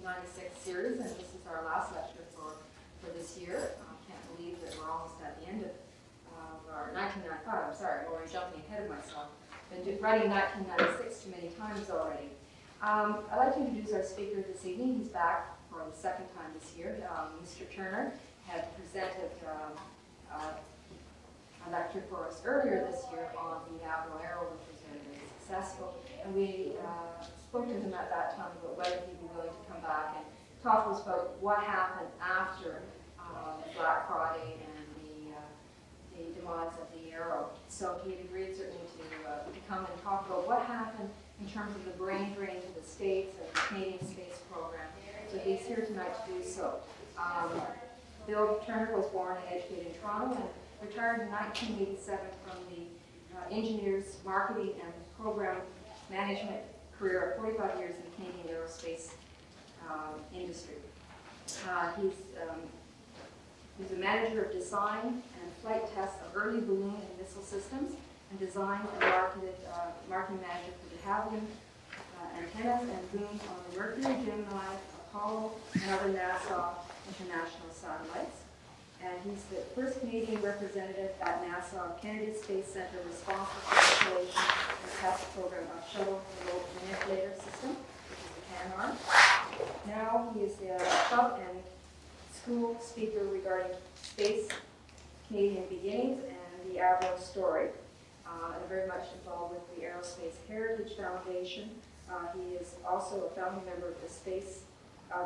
1996 series, and this is our last lecture for this year. I can't believe that we're almost at the end of our 1995. I'm sorry, I'm already jumping ahead of myself. Been writing 1996 too many times already. I'd like to introduce our speaker this evening. He's back for the second time this year. Mr. Turner had presented a lecture for us earlier this year on the AVRO Arrow, which was very, very successful. And we spoke to him at that time about whether he'd be willing to come back and talk to us about what happened after Black Friday and the demise of the Arrow. So he agreed certainly to come and talk about what happened in terms of the brain drain to the States and the Canadian space program. So he's here tonight to do so. Bill Turner was born and educated in Toronto and retired in 1987 from the engineers, marketing, and program management career of 45 years in the Canadian aerospace industry. He's a manager of design and flight tests of early balloon and missile systems, and designed and marketing manager for de Havilland antennas and booms on the Mercury, Gemini, Apollo, and other NASA international satellites. And he's the first Canadian representative at NASA Kennedy Space Center responsible for the installation and test program of Shuttle remote manipulator system, which is the CANAR. Now he is the club and school speaker regarding space, Canadian beginnings, and the AVRO story. And very much involved with the Aerospace Heritage Foundation. He is also a founding member of the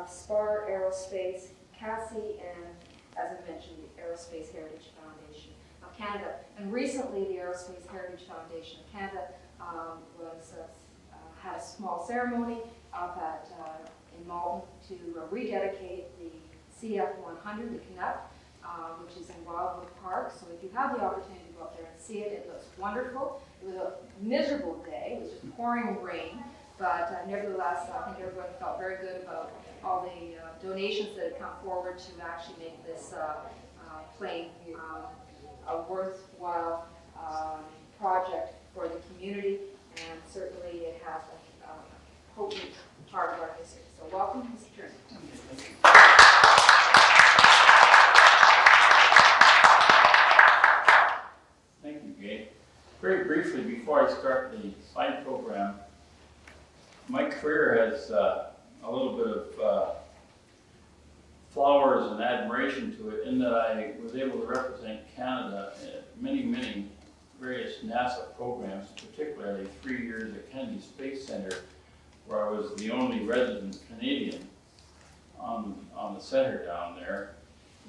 SPAR Aerospace, CASI, and as I mentioned, the Aerospace Heritage Foundation of Canada. And recently, the Aerospace Heritage Foundation of Canada had a small ceremony up in Malton to rededicate the CF-100, the Canuck, which is in Wildwood Park. So if you have the opportunity to go up there and see it, it looks wonderful. It was a miserable day. It was just pouring rain. But nevertheless, I think everyone felt very good about all the donations that had come forward to actually make this plane a worthwhile project for the community, and certainly it has a potent part of our history. So welcome, Mr. Turner. Thank you. Thank you, Gay. Very briefly, before I start the slide program, my career has a little bit of flowers and admiration to it in that I was able to represent Canada at many various NASA programs, particularly 3 years at Kennedy Space Center, where I was the only resident Canadian on the center down there,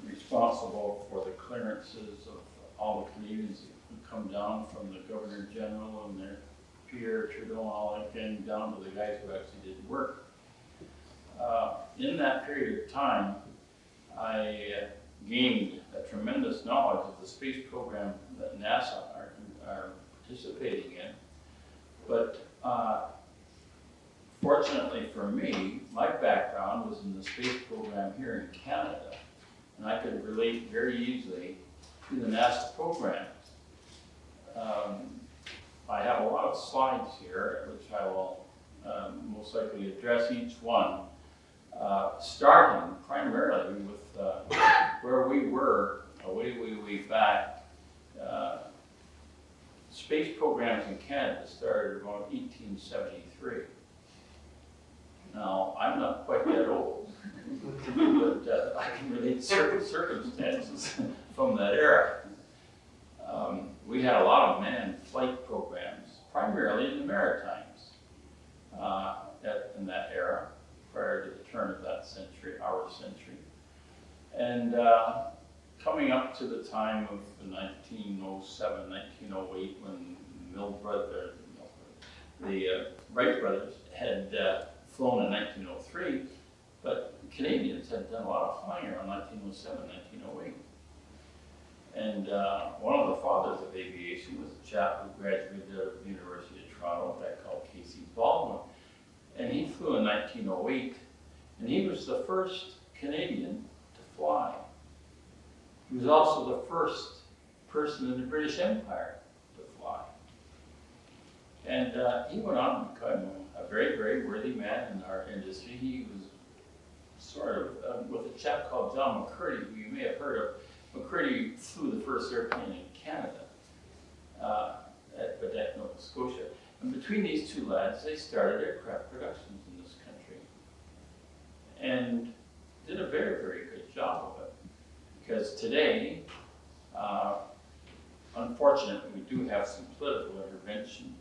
responsible for the clearances of all the Canadians who come down from the Governor General and their Pierre Trudeau and all that, came down to the guys who actually did work. In that period of time, I gained a tremendous knowledge of the space program that NASA are participating in. But fortunately for me, my background was in the space program here in Canada, and I could relate very easily to the NASA programs. I have a lot of slides here, which I will most likely address each one, starting primarily with where we were way back. Space programs in Canada started around 1873. Now, I'm not quite that old, but I can relate certain circumstances from that era. We had a lot of manned flight programs, primarily in the Maritimes, in that era, prior to the turn of that century, our century. And coming up to the time of 1907, 1908, when the Wright brothers had flown in 1903, but Canadians had done a lot of flying around 1907, 1908. And one of the fathers of aviation was a chap who graduated out of the University of Toronto, a guy called Casey Baldwin. And he flew in 1908, and he was the first Canadian to fly. He was also the first person in the British Empire to fly. And he went on to become a very worthy man in our industry. He was John McCurdy, who you may have heard of. McCurdy flew the first airplane in Canada, at Quebec, Nova Scotia. And between these two lads, they started aircraft productions in this country. And did a very, very good job of it. Because today, unfortunately, we do have some political intervention.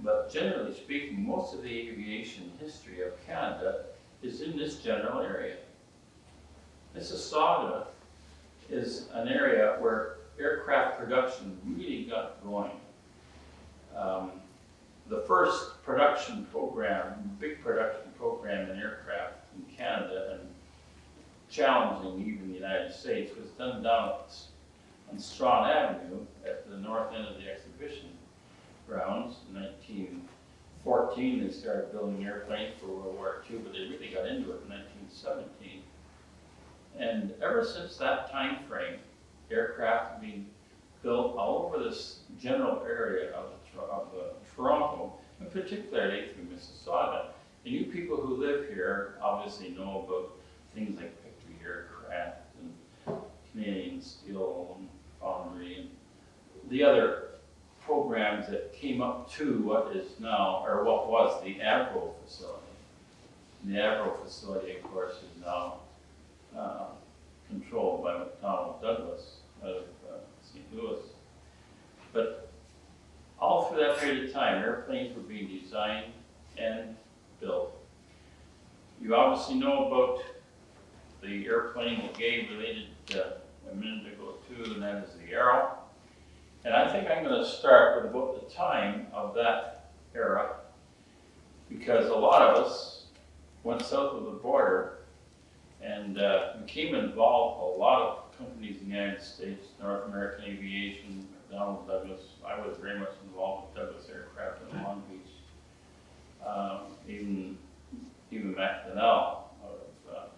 But generally speaking, most of the aviation history of Canada is in this general area. Mississauga is an area where aircraft production really got going. The first production program, big production program in aircraft in Canada, and challenging even the United States, was done down on Strachan Avenue at the north end of the exhibition grounds. In 1914, they started building airplanes for World War II, but they really got into it in 1917. And ever since that time frame, aircraft have been built all over this general area of Toronto, and particularly through Mississauga. And you people who live here obviously know about things like Victory Aircraft and Canadian Steel and Foundry and the other programs that came up to what is now, or what was the AVRO facility. And the AVRO facility, of course, is now controlled by McDonnell Douglas out of St. Louis. But all through that period of time, airplanes were being designed and built. You obviously know about the airplane that Gabe related a minute ago to, and that is the Arrow. And I think I'm going to start with about the time of that era, because a lot of us went south of the border and became involved. A lot of companies in the United States, North American Aviation, McDonnell Douglas. I was very much involved with Douglas Aircraft in Long Beach. Even McDonnell out of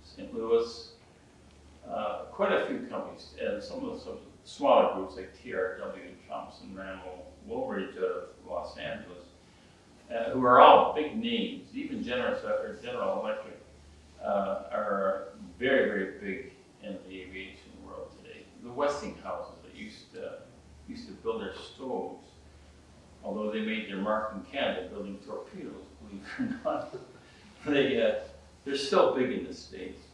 St. Louis. Quite a few companies, and some of the smaller groups like TRW, Thompson, Rambo, Woolridge out of Los Angeles, who are all big names. Even General Electric are very, very big in the aviation world today. The Westinghouses that used to build their stoves, although they made their mark in Canada building torpedoes, believe it or not, they're still big in the States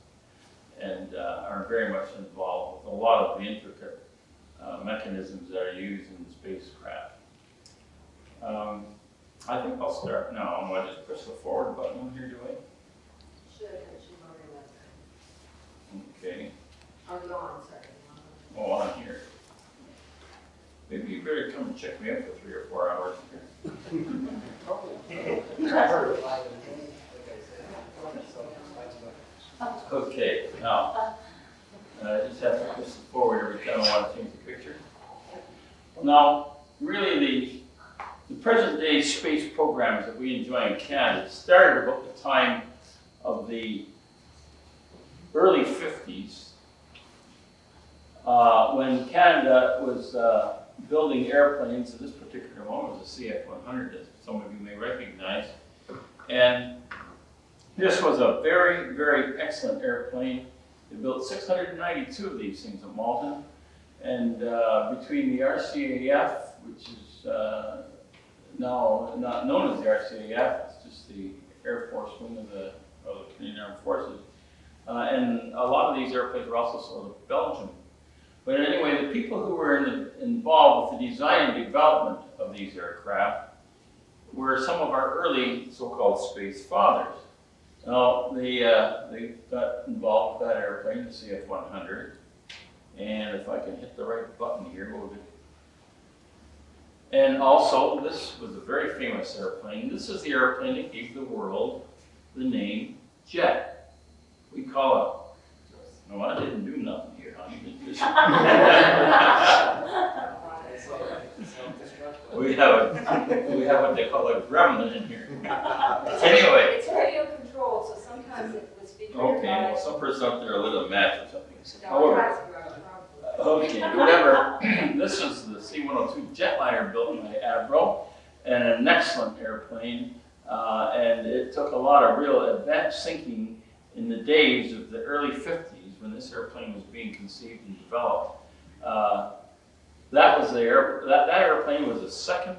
and are very much involved with a lot of the intricate mechanisms that are used in spacecraft. I think I'll start now. I just push the forward button here, do I? Should, it should already left. Okay. Are we on, sorry? Oh, I'm here. Maybe you better come and check me out for 3 or 4 hours here. Okay, now, I just have to push it forward every time I want to change the picture. Now, really the present day space programs that we enjoy in Canada started about the time of the early 50s, when Canada was building airplanes. So this particular one was a CF-100 that some of you may recognize. And this was a very, very excellent airplane. They built 692 of these things at Malton. And between the RCAF, which is now not known as the RCAF, it's just the Air Force wing of the Canadian Armed Forces. And a lot of these airplanes were also sold to Belgium. But anyway, the people who were involved with the design and development of these aircraft were some of our early so-called space fathers. Now, they got involved with that airplane, the CF-100. And if I can hit the right button here, we'll do. And also, this was a very famous airplane. This is the airplane that gave the world the name jet. We call it, no, I didn't do nothing here, honey. We have what they call a gremlin in here. Anyway. It's radio controlled, so sometimes it was figured out. Okay, well, some person up there lit a match or something. However, okay, whatever. This is the C-102 jetliner built by AVRO, and an excellent airplane. And it took a lot of real advanced thinking in the days of the early 50s when this airplane was being conceived and developed. That airplane was the second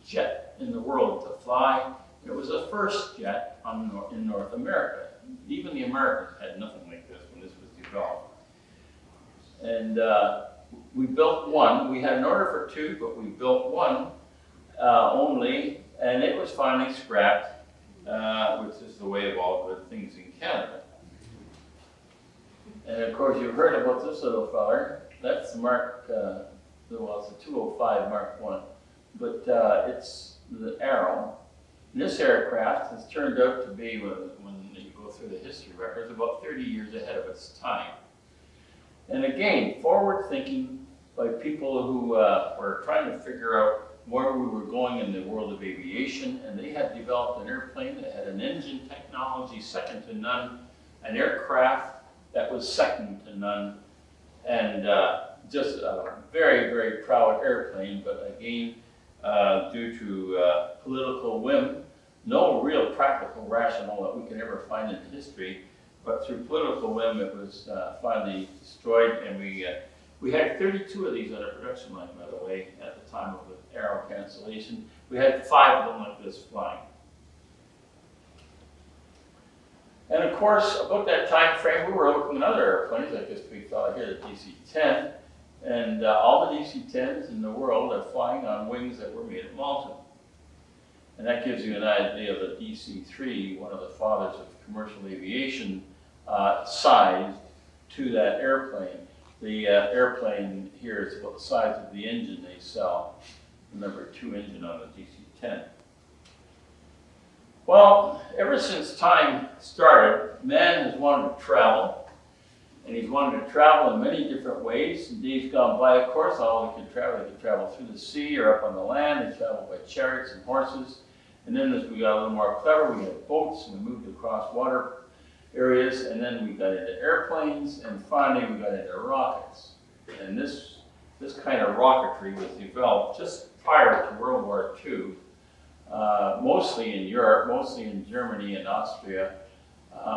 jet in the world to fly. It was the first jet in North America. Even the Americans had nothing like this when this was developed. And we built one. We had an order for two, but we built one only, and it was finally scrapped, which is the way of all good things in Canada. And of course, you've heard about this little feller. That's the Mark, well, it's a 205 Mark 1, but it's the Arrow. And this aircraft has turned out to be, when you go through the history records, about 30 years ahead of its time. And again, forward thinking by people who were trying to figure out where we were going in the world of aviation, and they had developed an airplane that had an engine technology second to none, an aircraft that was second to none, and just a very, very proud airplane, but again, due to political whim, no real practical rationale that we can ever find in history, but through political whim, it was finally destroyed, and we had 32 of these on our production line, by the way, at the time of the Arrow cancellation. We had 5 of them like this flying. And of course, about that time frame, we were looking at other airplanes, like this big fella here, the DC-10, and all the DC-10s in the world are flying on wings that were made of Malta. And that gives you an idea of the DC-3, one of the fathers of commercial aviation, size to that airplane. The airplane here is about the size of the engine they sell, the number 2 engine on the DC-10. Well, ever since time started, man has wanted to travel, and he's wanted to travel in many different ways. In days gone by, of course, all they could travel through the sea or up on the land. They traveled by chariots and horses. And then as we got a little more clever, we had boats, and we moved across water areas, and then we got into airplanes, and finally we got into rockets. And this kind of rocketry was developed just prior to World War II, mostly in Europe, mostly in Germany and Austria,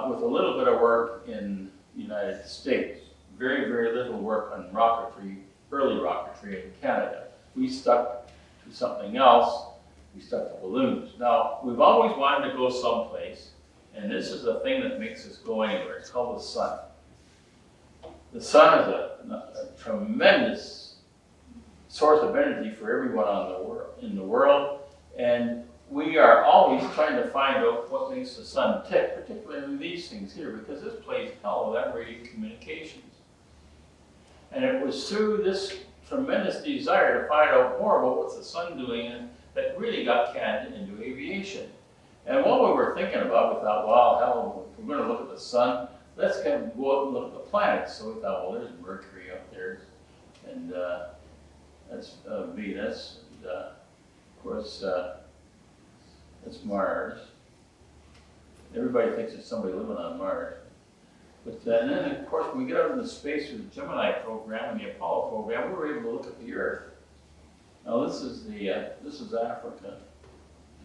with a little bit of work in the United States. Very, very little work on rocketry, early rocketry in Canada. We stuck to something else. We stuck to balloons. Now, we've always wanted to go someplace, and this is the thing that makes us go anywhere. It's called the sun. The sun is a tremendous source of energy for everyone in the world, and we are always trying to find out what makes the sun tick, particularly these things here, because this plays hell with that radio communications. And it was through this tremendous desire to find out more about what the sun doing that really got Canada into aviation. And what we were thinking about, we thought, well, hell, if we're going to look at the sun, let's go out and look at the planets. So we thought, well, there's Mercury up there, and that's Venus, and of course, that's Mars. Everybody thinks there's somebody living on Mars. But and then, of course, when we get out into space with the Gemini program and the Apollo program, we were able to look at the Earth. Now this is Africa.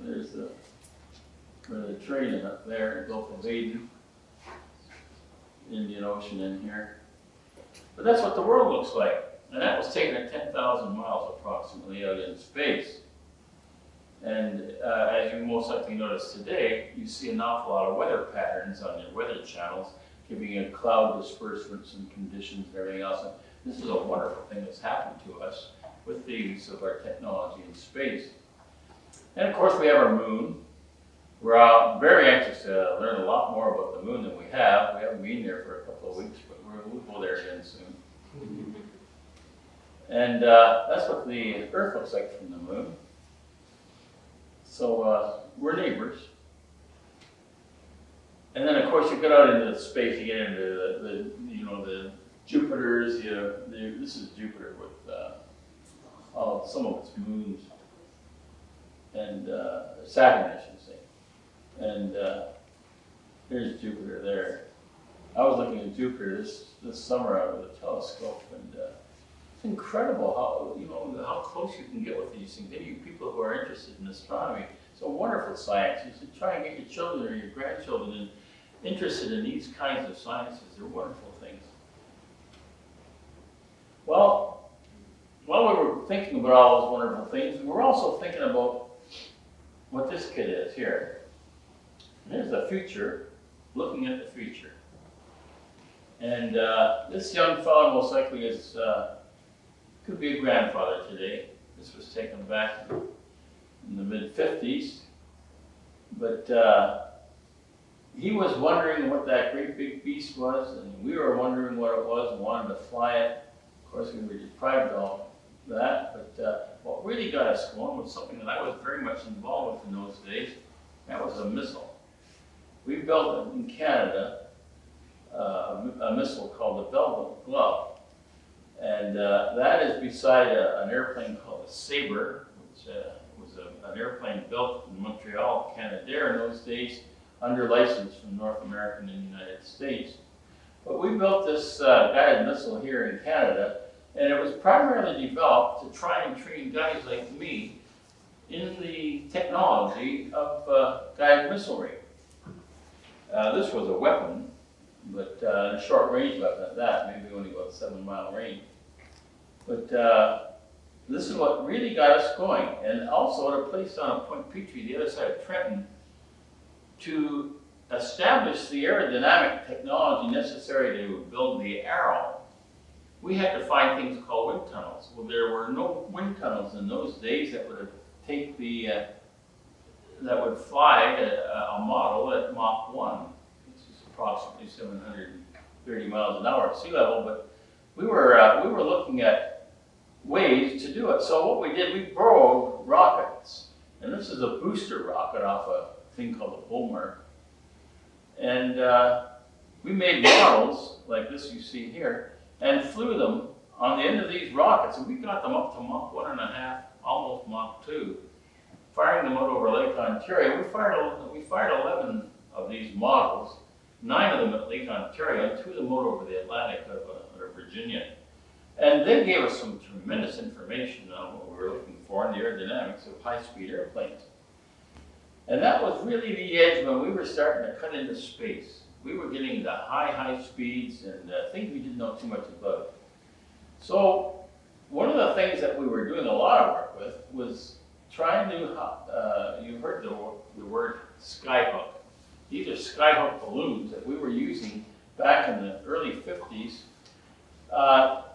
There's the Mediterranean up there, the Gulf of Aden, Indian Ocean in here. But that's what the world looks like. And that was taken at 10,000 miles approximately out in space. And as you most likely notice today, you see an awful lot of weather patterns on your weather channels, giving you cloud disbursements and conditions and everything else. And this is a wonderful thing that's happened to us with the use of our technology in space. And of course we have our moon. We're very anxious to learn a lot more about the moon than we have. We haven't been there for a couple of weeks, but we'll go there again soon. And that's what the Earth looks like from the moon. So we're neighbors. And then of course you get out into space, you get into the Jupiters. This is Jupiter with some of its moons, and Saturn, I should say. And here's Jupiter there. I was looking at Jupiter this summer out with a telescope, and it's incredible how close you can get with these things. Any people who are interested in astronomy, it's a wonderful science. You should try and get your children or your grandchildren interested in these kinds of sciences. They're wonderful things. Well, while we were thinking about all those wonderful things, we were also thinking about what this kid is here. And there's the future, looking at the future. And this young fellow most likely is, could be a grandfather today. This was taken back in the mid-50s. But he was wondering what that great big beast was, and we were wondering what it was and wanted to fly it. Of course, we were deprived of all that, but what really got us going was something that I was very much involved with in those days. That was a missile. We built in Canada a missile called the Velvet Glove, and that is beside an airplane called a Sabre, which was an airplane built in Montreal, Canada in those days, under license from North American and United States. But we built this guided missile here in Canada, and it was primarily developed to try and train guys like me in the technology of guided missilery. This was a weapon, but a short-range weapon at that, maybe only about 7-mile range. But this is what really got us going, and also at a place on Point Petrie, the other side of Trenton, to establish the aerodynamic technology necessary to build the Arrow. We had to find things called wind tunnels. Well, there were no wind tunnels in those days that would take the that would fly a model at Mach 1, which is approximately 730 miles an hour at sea level. But we were looking at ways to do it. So what we did, we borrowed rockets, and this is a booster rocket off a thing called the Bulmer, and we made models like this you see here, and flew them on the end of these rockets, and we got them up to Mach 1.5, almost Mach 2, firing them out over Lake Ontario. We fired 11 of these models, 9 of them at Lake Ontario, and 2 of them out over the Atlantic of Virginia. And they gave us some tremendous information on what we were looking for in the aerodynamics of high-speed airplanes. And that was really the edge when we were starting to cut into space. We were getting the high speeds and things we didn't know too much about. So one of the things that we were doing a lot of work with was trying to, you heard the word Skyhook. These are Skyhook balloons that we were using back in the early 50s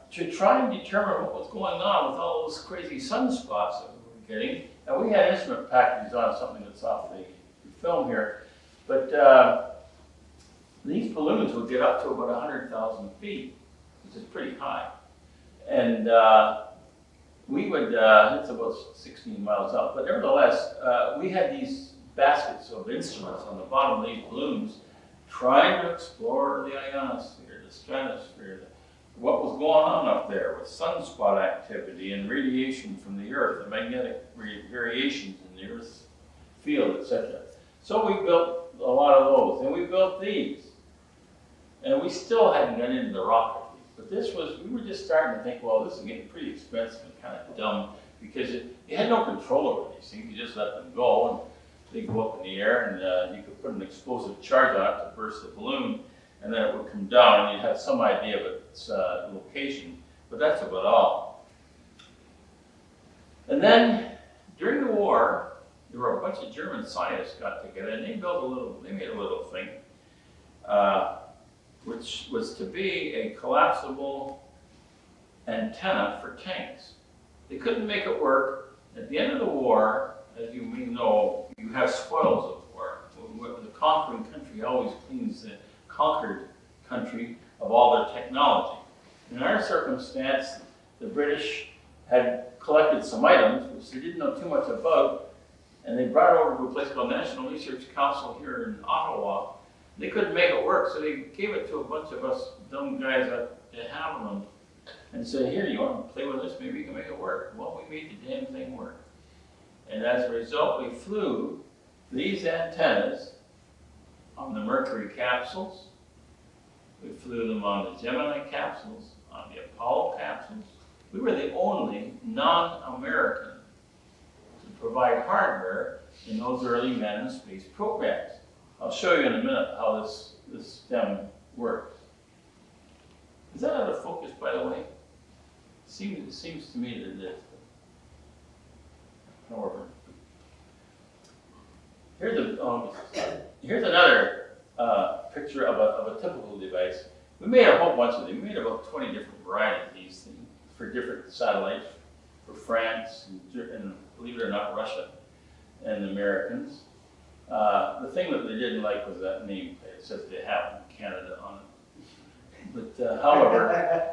to try and determine what was going on with all those crazy sunspots that we were getting. And we had instrument packages on something that's off the film here. But these balloons would get up to about 100,000 feet, which is pretty high. And we would, it's about 16 miles up, but nevertheless, we had these baskets of instruments on the bottom of these balloons trying to explore the ionosphere, the stratosphere, what was going on up there with sunspot activity and radiation from the Earth, the magnetic variations in the Earth's field, etc. So we built a lot of those, and we built these. And we still hadn't got into the rocket. But this was, we were just starting to think, well, this is getting pretty expensive and kind of dumb, because you had no control over these things. You just let them go, and they go up in the air, and you could put an explosive charge on it to burst the balloon, and then it would come down, and you'd have some idea of its location. But that's about all. And then, during the war, there were a bunch of German scientists got together, and they made a little thing, which was to be a collapsible antenna for tanks. They couldn't make it work. At the end of the war, as you may know, you have spoils of war. The conquering country always cleans the conquered country of all their technology. In our circumstance, the British had collected some items which they didn't know too much about, and they brought it over to a place called National Research Council here in Ottawa. They couldn't make it work, so they gave it to a bunch of us dumb guys at Haviland and said, here, you want to play with this? Maybe you can make it work. Well, we made the damn thing work. And as a result, we flew these antennas on the Mercury capsules. We flew them on the Gemini capsules, on the Apollo capsules. We were the only non-American to provide hardware in those early manned space programs. I'll show you in a minute how this this stem works. Is that out of focus, by the way? It seems to me that it is. However, here's another picture of a typical device. We made a whole bunch of them. We made about 20 different varieties of these things for different satellites, for France, and believe it or not, Russia, and the Americans. The thing that they didn't like was that name. It says they have Canada on it. But however,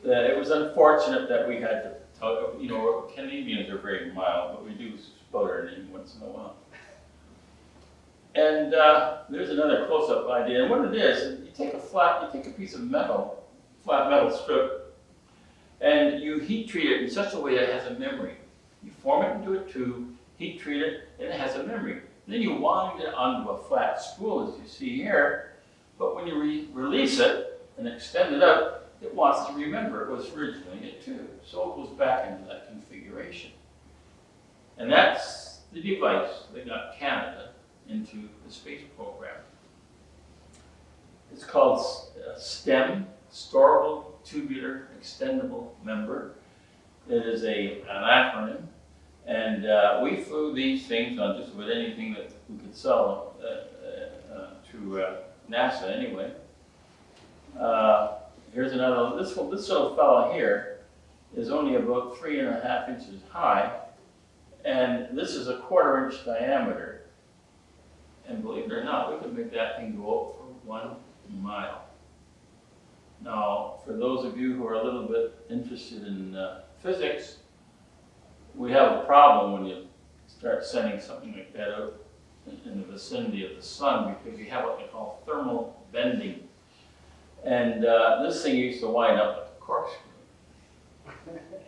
it was unfortunate that we had to talk, you know, Canadians are very mild, but we do spout our name once in a while. And there's another close-up idea. And what it is, you take a piece of metal, flat metal strip, and you heat treat it in such a way that it has a memory. You form it into a tube, heat treat it, and it has a memory. And then you wind it onto a flat spool, as you see here. But when you release it and extend it out, it wants to remember it was originally a tube. So it goes back into that configuration. And that's the device that got Canada into the space program. It's called STEM, Storable Tubular Extendable Member. It is an acronym. And we flew these things on just about anything that we could sell to NASA anyway. Here's another, this little fellow here is only about 3.5 inches high, and this is a 1/4 inch diameter. And believe it or not, we could make that thing go up for 1 mile. Now, for those of you who are a little bit interested in physics, we have a problem when you start sending something like that out in the vicinity of the sun, because you have what they call thermal bending. And this thing used to wind up like a corkscrew.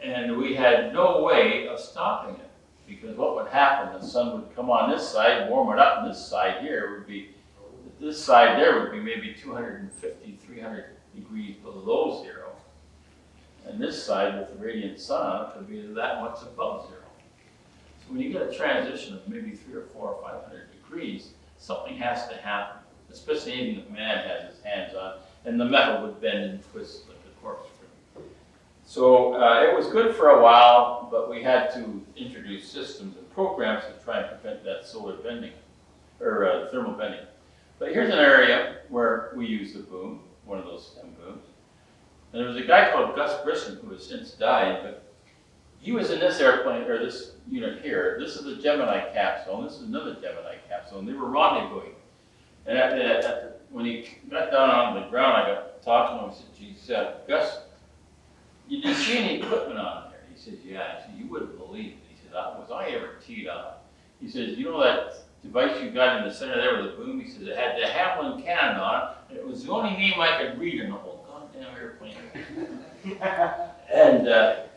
And we had no way of stopping it, because what would happen, the sun would come on this side, warm it up, and this side here would be, this side there would be maybe 250, 300 degrees below zero. And this side with the radiant sun on it could be that much above zero. So when you get a transition of maybe 300 or 400 or 500 degrees, something has to happen, especially anything that man has his hands on, and the metal would bend and twist like a corkscrew. So it was good for a while, but we had to introduce systems and programs to try and prevent that solar bending, or thermal bending. But here's an area where we used the boom, one of those stem booms. And there was a guy called Gus Brisson who has since died, but he was in this airplane, or this unit here. This is the Gemini Capsule, and this is another Gemini Capsule, and they were rendezvousing. And when he got down on the ground, I got talking to him. I said, geez, Gus, did you see any equipment on there? He says, yeah. I said, you wouldn't believe it. He said, was I ever teed up? He says, you know that device you got in the center there with the boom? He says, it had the Hamlin cannon on it, and it was the only name I could read in the whole goddamn airplane. And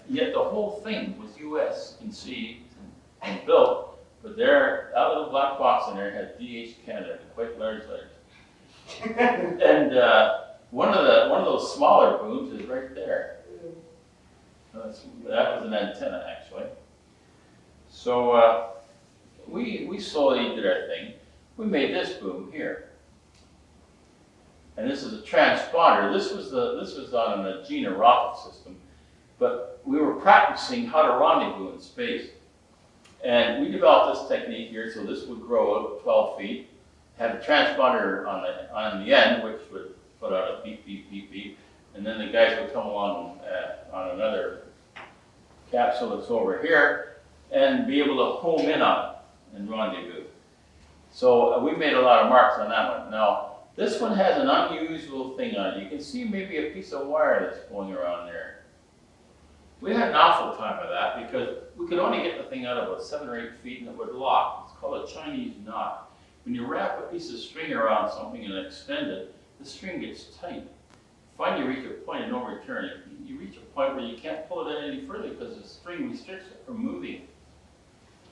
yet the whole thing was U.S. conceived and built, but there, that little black box in there had DH Canada in quite large letters. And one of those smaller booms is right there. That was an antenna, actually. So we slowly did our thing. We made this boom here, and this is a transponder. This was on an Agena rocket system, but we were practicing how to rendezvous in space, and we developed this technique here. So this would grow out 12 feet, have a transponder on the end, which would put out a beep, beep, beep, beep, and then the guys would come along on another capsule that's over here and be able to home in on it and rendezvous. So we made a lot of marks on that one. Now, this one has an unusual thing on it. You can see maybe a piece of wire that's going around there. We had an awful time of that because we could only get the thing out about 7 or 8 feet and it would lock. It's called a Chinese knot. When you wrap a piece of string around something and extend it, the string gets tight. Finally, you reach a point of no return. You reach a point where you can't pull it in any further because the string restricts it from moving.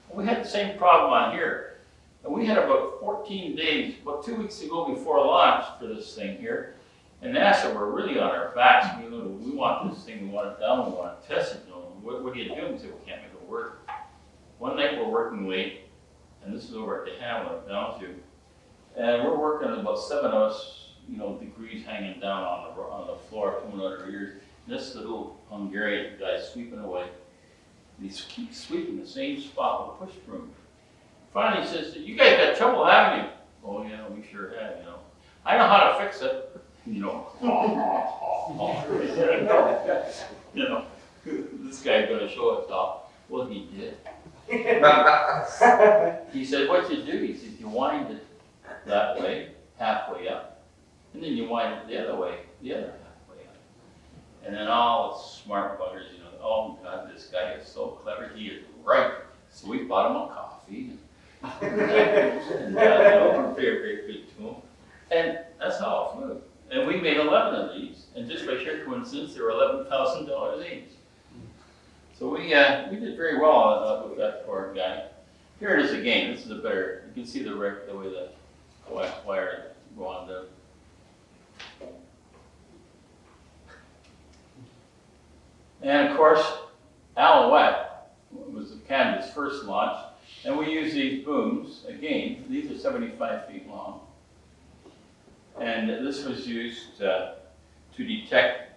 And we had the same problem on here. And we had about 14 days, about 2 weeks to go before launch for this thing here. And NASA were really on our backs. We want this thing, we want it done, we want to test it. You know, what do you do? We said, we can't make it work. One night we're working late, and this is over at the Hamlet, Downsview. And we're working, about 7 of us, you know, degrees hanging down on the floor, coming out of our ears. And this little Hungarian guy sweeping away. And he keeps sweeping the same spot with a push broom. Finally he says, "You guys got trouble, haven't you?" "Oh yeah, we sure have, you know." "I know how to fix it." You know, you know, this guy's gonna show us off. Well, he did. He said, "What you do?" He said, "You wind it that way, halfway up, and then you wind it the other way, the other halfway up." And then all the smart buggers, you know, "Oh God, this guy is so clever. He is right." So we bought him a coffee, and you know, we're very, very good to him. And that's how it flew. And we made 11 of these, and just by sheer coincidence, they were $11,000 each. So we did very well with that poor guy. Here it is again. This is a better. You can see the way the wire wound up. And of course, Alouette was Canada's first launch, and we use these booms. Again, these are 75 feet long. And this was used to detect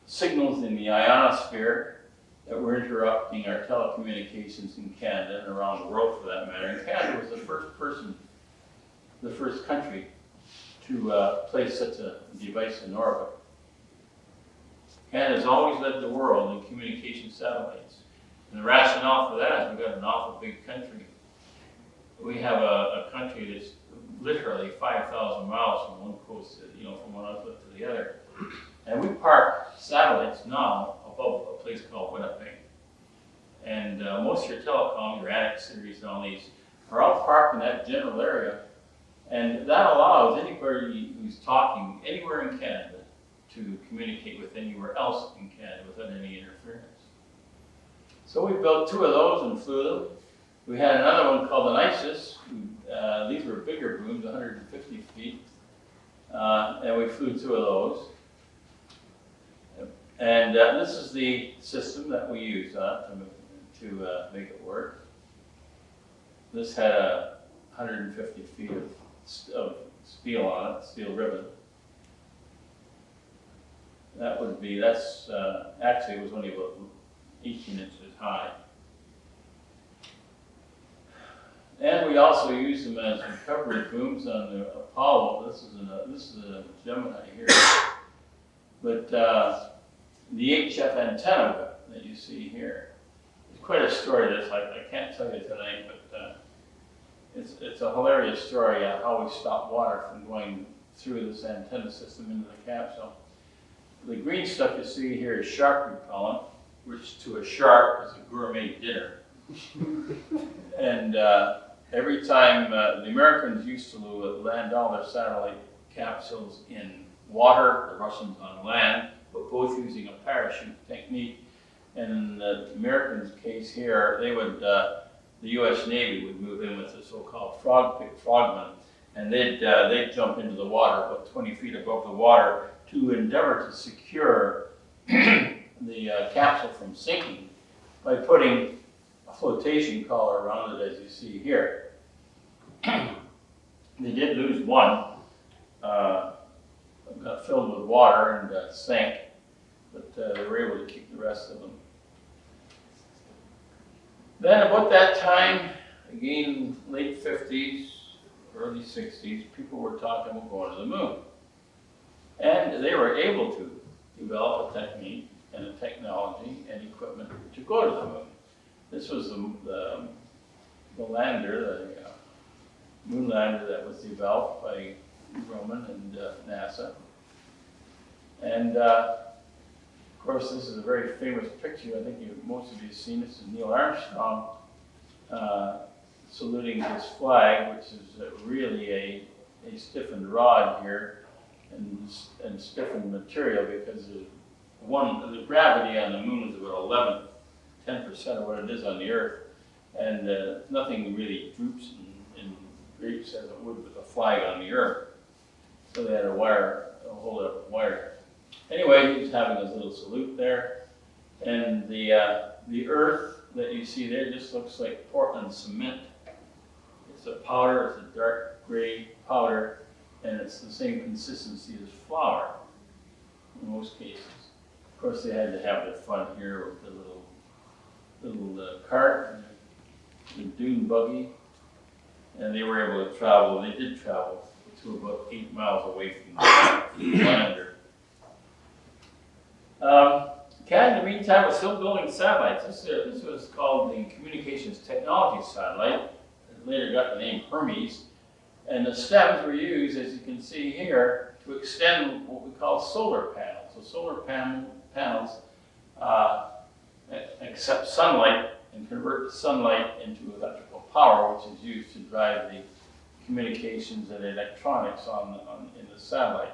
signals in the ionosphere that were interrupting our telecommunications in Canada and around the world for that matter. And Canada was the first country to place such a device in orbit. Canada has always led the world in communication satellites. And the rationale for that is we've got an awful big country. We have a country that's literally 5,000 miles from one coast to, you know, from one outlet to the other. And we park satellites now above a place called Winnipeg. And most of your telecom, your Annex series and all these, are all parked in that general area. And that allows anybody who's talking anywhere in Canada to communicate with anywhere else in Canada without any interference. So we built 2 of those and flew them. We had another one called an ISIS. These were bigger booms, 150 feet. And we flew 2 of those. And this is the system that we used to make it work. This had 150 feet of steel on it, steel ribbon. That's actually it was only about 18 inches high. And we also use them as recovery booms on the Apollo. This is a Gemini here. But the HF antenna that you see here, it's quite a story. I can't tell you tonight, but it's a hilarious story on how we stop water from going through this antenna system into the capsule. The green stuff you see here is shark repellent, which to a shark is a gourmet dinner. And every time the Americans used to land all their satellite capsules in water, the Russians on land, but both using a parachute technique. And in the Americans' case here, they would, the U.S. Navy would move in with the so-called Frogman, and they'd jump into the water about 20 feet above the water to endeavor to secure the capsule from sinking by putting a flotation collar around it, as you see here. They did lose one, got filled with water and sank, but they were able to keep the rest of them. Then about that time, again, late 50s, early 60s, people were talking about going to the moon. And they were able to develop a technique and a technology and equipment to go to the moon. This was the lander, the moon lander that was developed by Grumman and NASA. And of course, this is a very famous picture. I think most of you have seen this. Is Neil Armstrong saluting his flag, which is really a stiffened rod here and stiffened material, because the gravity on the moon is about 10% of what it is on the Earth, and nothing really droops and drapes as it would with a flag on the Earth. So they had a hold it up with wire. Anyway, he's having his little salute there, and the Earth that you see there just looks like Portland cement. It's a powder, it's a dark gray powder, and it's the same consistency as flour in most cases. Of course, they had to have their fun here with the little cart, the Dune Buggy, and they were able to travel. They did travel to about 8 miles away from the lander. Canada, in the meantime, was still building satellites. This was called the Communications Technology Satellite. It later got the name Hermes. And the stems were used, as you can see here, to extend what we call solar panels. So solar panels accept sunlight and convert the sunlight into electrical power, which is used to drive the communications and electronics in the satellite.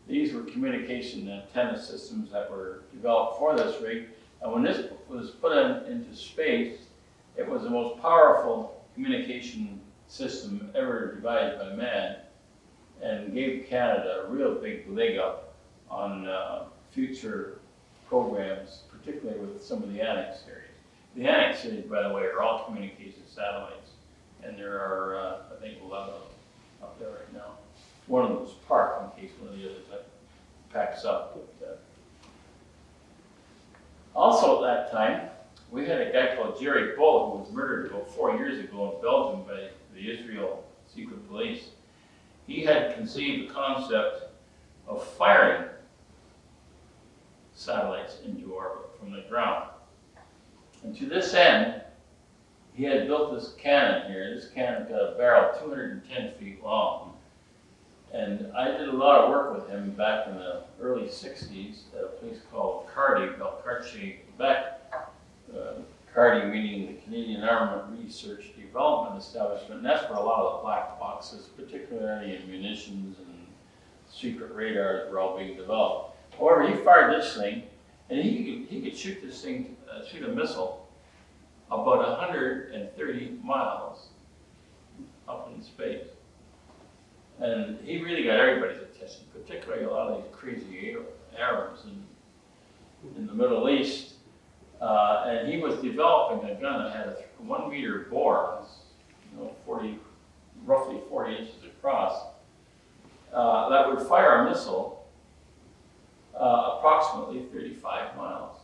These were communication antenna systems that were developed for this rig, and when this was put into space, it was the most powerful communication system ever devised by man, and gave Canada a real big leg up on future programs, particularly with some of the Annex series. The Annex series, by the way, are all communication satellites, and there are, I think, 11 of them up there right now. One of them is parked in case one of the others packs up. But, also at that time, we had a guy called Jerry Bull who was murdered about 4 years ago in Belgium by the Israel secret police. He had conceived the concept of firing satellites into orbit from the ground. And to this end, he had built this cannon here. This cannon's got a barrel 210 feet long. And I did a lot of work with him back in the early 60s at a place called CARDI, Cartier, Quebec. CARDI meaning the Canadian Armament Research Development Establishment, and that's where a lot of the black boxes, particularly in munitions and secret radars, were all being developed. However, he fired this thing, and he could shoot this thing, shoot a missile about 130 miles up in space. And he really got everybody's attention, particularly a lot of these crazy Arabs in the Middle East. And he was developing a gun that had a 1 meter bore, roughly 40 inches across, that would fire a missile approximately 35 miles.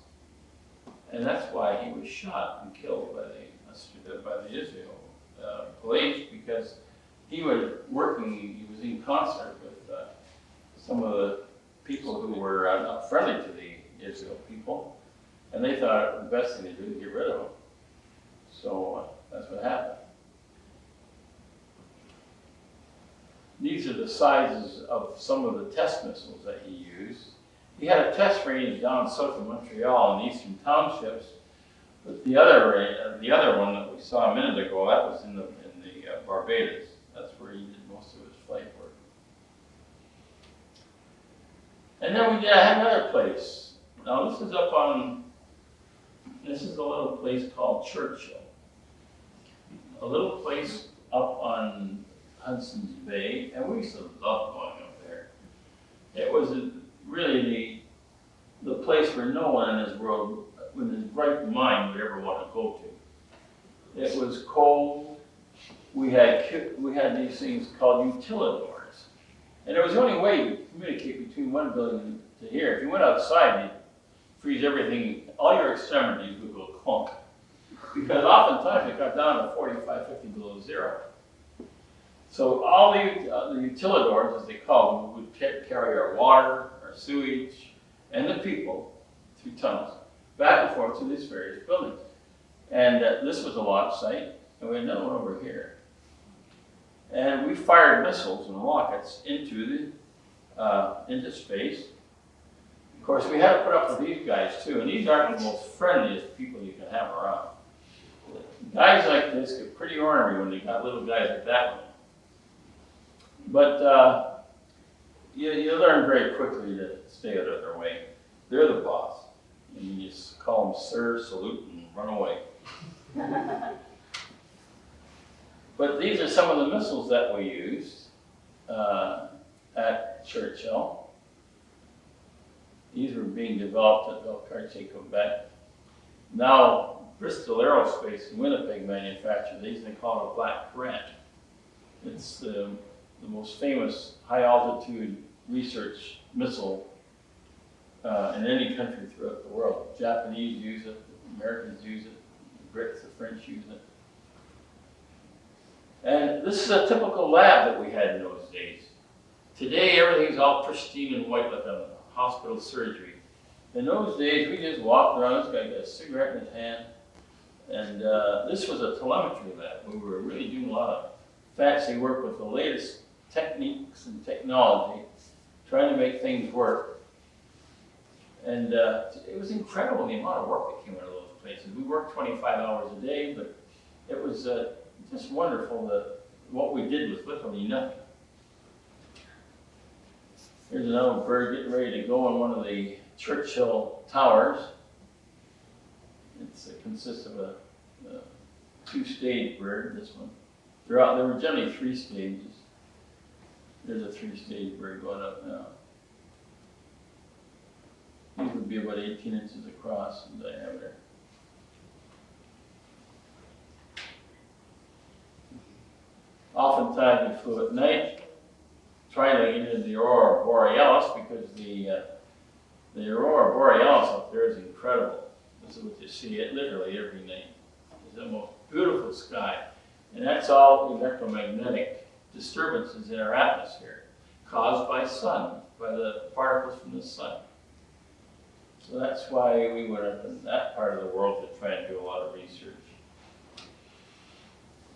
And that's why he was shot and killed by the Israel police, because he was in concert with some of the people who were not friendly to the Israel people. And they thought the best thing to do is get rid of him. So that's what happened. These are the sizes of some of the test missiles that he used. He had a test range down south of Montreal in the eastern townships, but the other one that we saw a minute ago, that was in the Barbados. That's where he did most of his flight work. And then we had another place. Now this is a little place called Churchill. A little place up on Hudson's Bay, and we used to love going up there. It was really the place where no one in this world, with his right mind, would ever want to go to. It was cold. We had these things called utilidors. And it was the only way you could communicate between one building to here. If you went outside, you'd freeze everything, all your extremities would go clunk. Because oftentimes it got down to 45, 50 below zero. So all the utilidors, as they call them, would carry our water, our sewage, and the people through tunnels, back and forth to these various buildings. And this was a launch site, and we had another one over here. And we fired missiles and rockets into space. Of course, we had to put up with these guys too, and these aren't the most friendliest people you can have around. Guys like this get pretty ornery when they got little guys like that one. But you learn very quickly to stay out of their way. They're the boss. And you just call them sir, salute, and run away. But these are some of the missiles that we used at Churchill. These were being developed at Valcartier, Quebec. Now, Bristol Aerospace in Winnipeg manufacture these, and they call it a Black Grant. It's the most famous high-altitude research missile in any country throughout the world. The Japanese use it, the Americans use it, the Brits, the French use it. And this is a typical lab that we had in those days. Today, everything's all pristine and white like a hospital surgery. In those days, we just walked around, this guy got a cigarette in his hand, and this was a telemetry lab. We were really doing a lot of fancy work with the latest techniques and technology, trying to make things work. And it was incredible the amount of work that came out of those places. We worked 25 hours a day, but it was just wonderful that what we did was literally nothing. Here's another bird getting ready to go on one of the Churchill Towers. It consists of a two-stage bird, this one. There were generally 3 stages. There's a 3-stage bird going up now. These would be about 18 inches across in diameter. Oftentimes we flew at night, trying to get into the Aurora Borealis, because the Aurora Borealis up there is incredible. This is what you see it literally every night. It's the most beautiful sky. And that's all electromagnetic disturbances in our atmosphere caused by sun, by the particles from the sun. So that's why we went up in that part of the world to try and do a lot of research.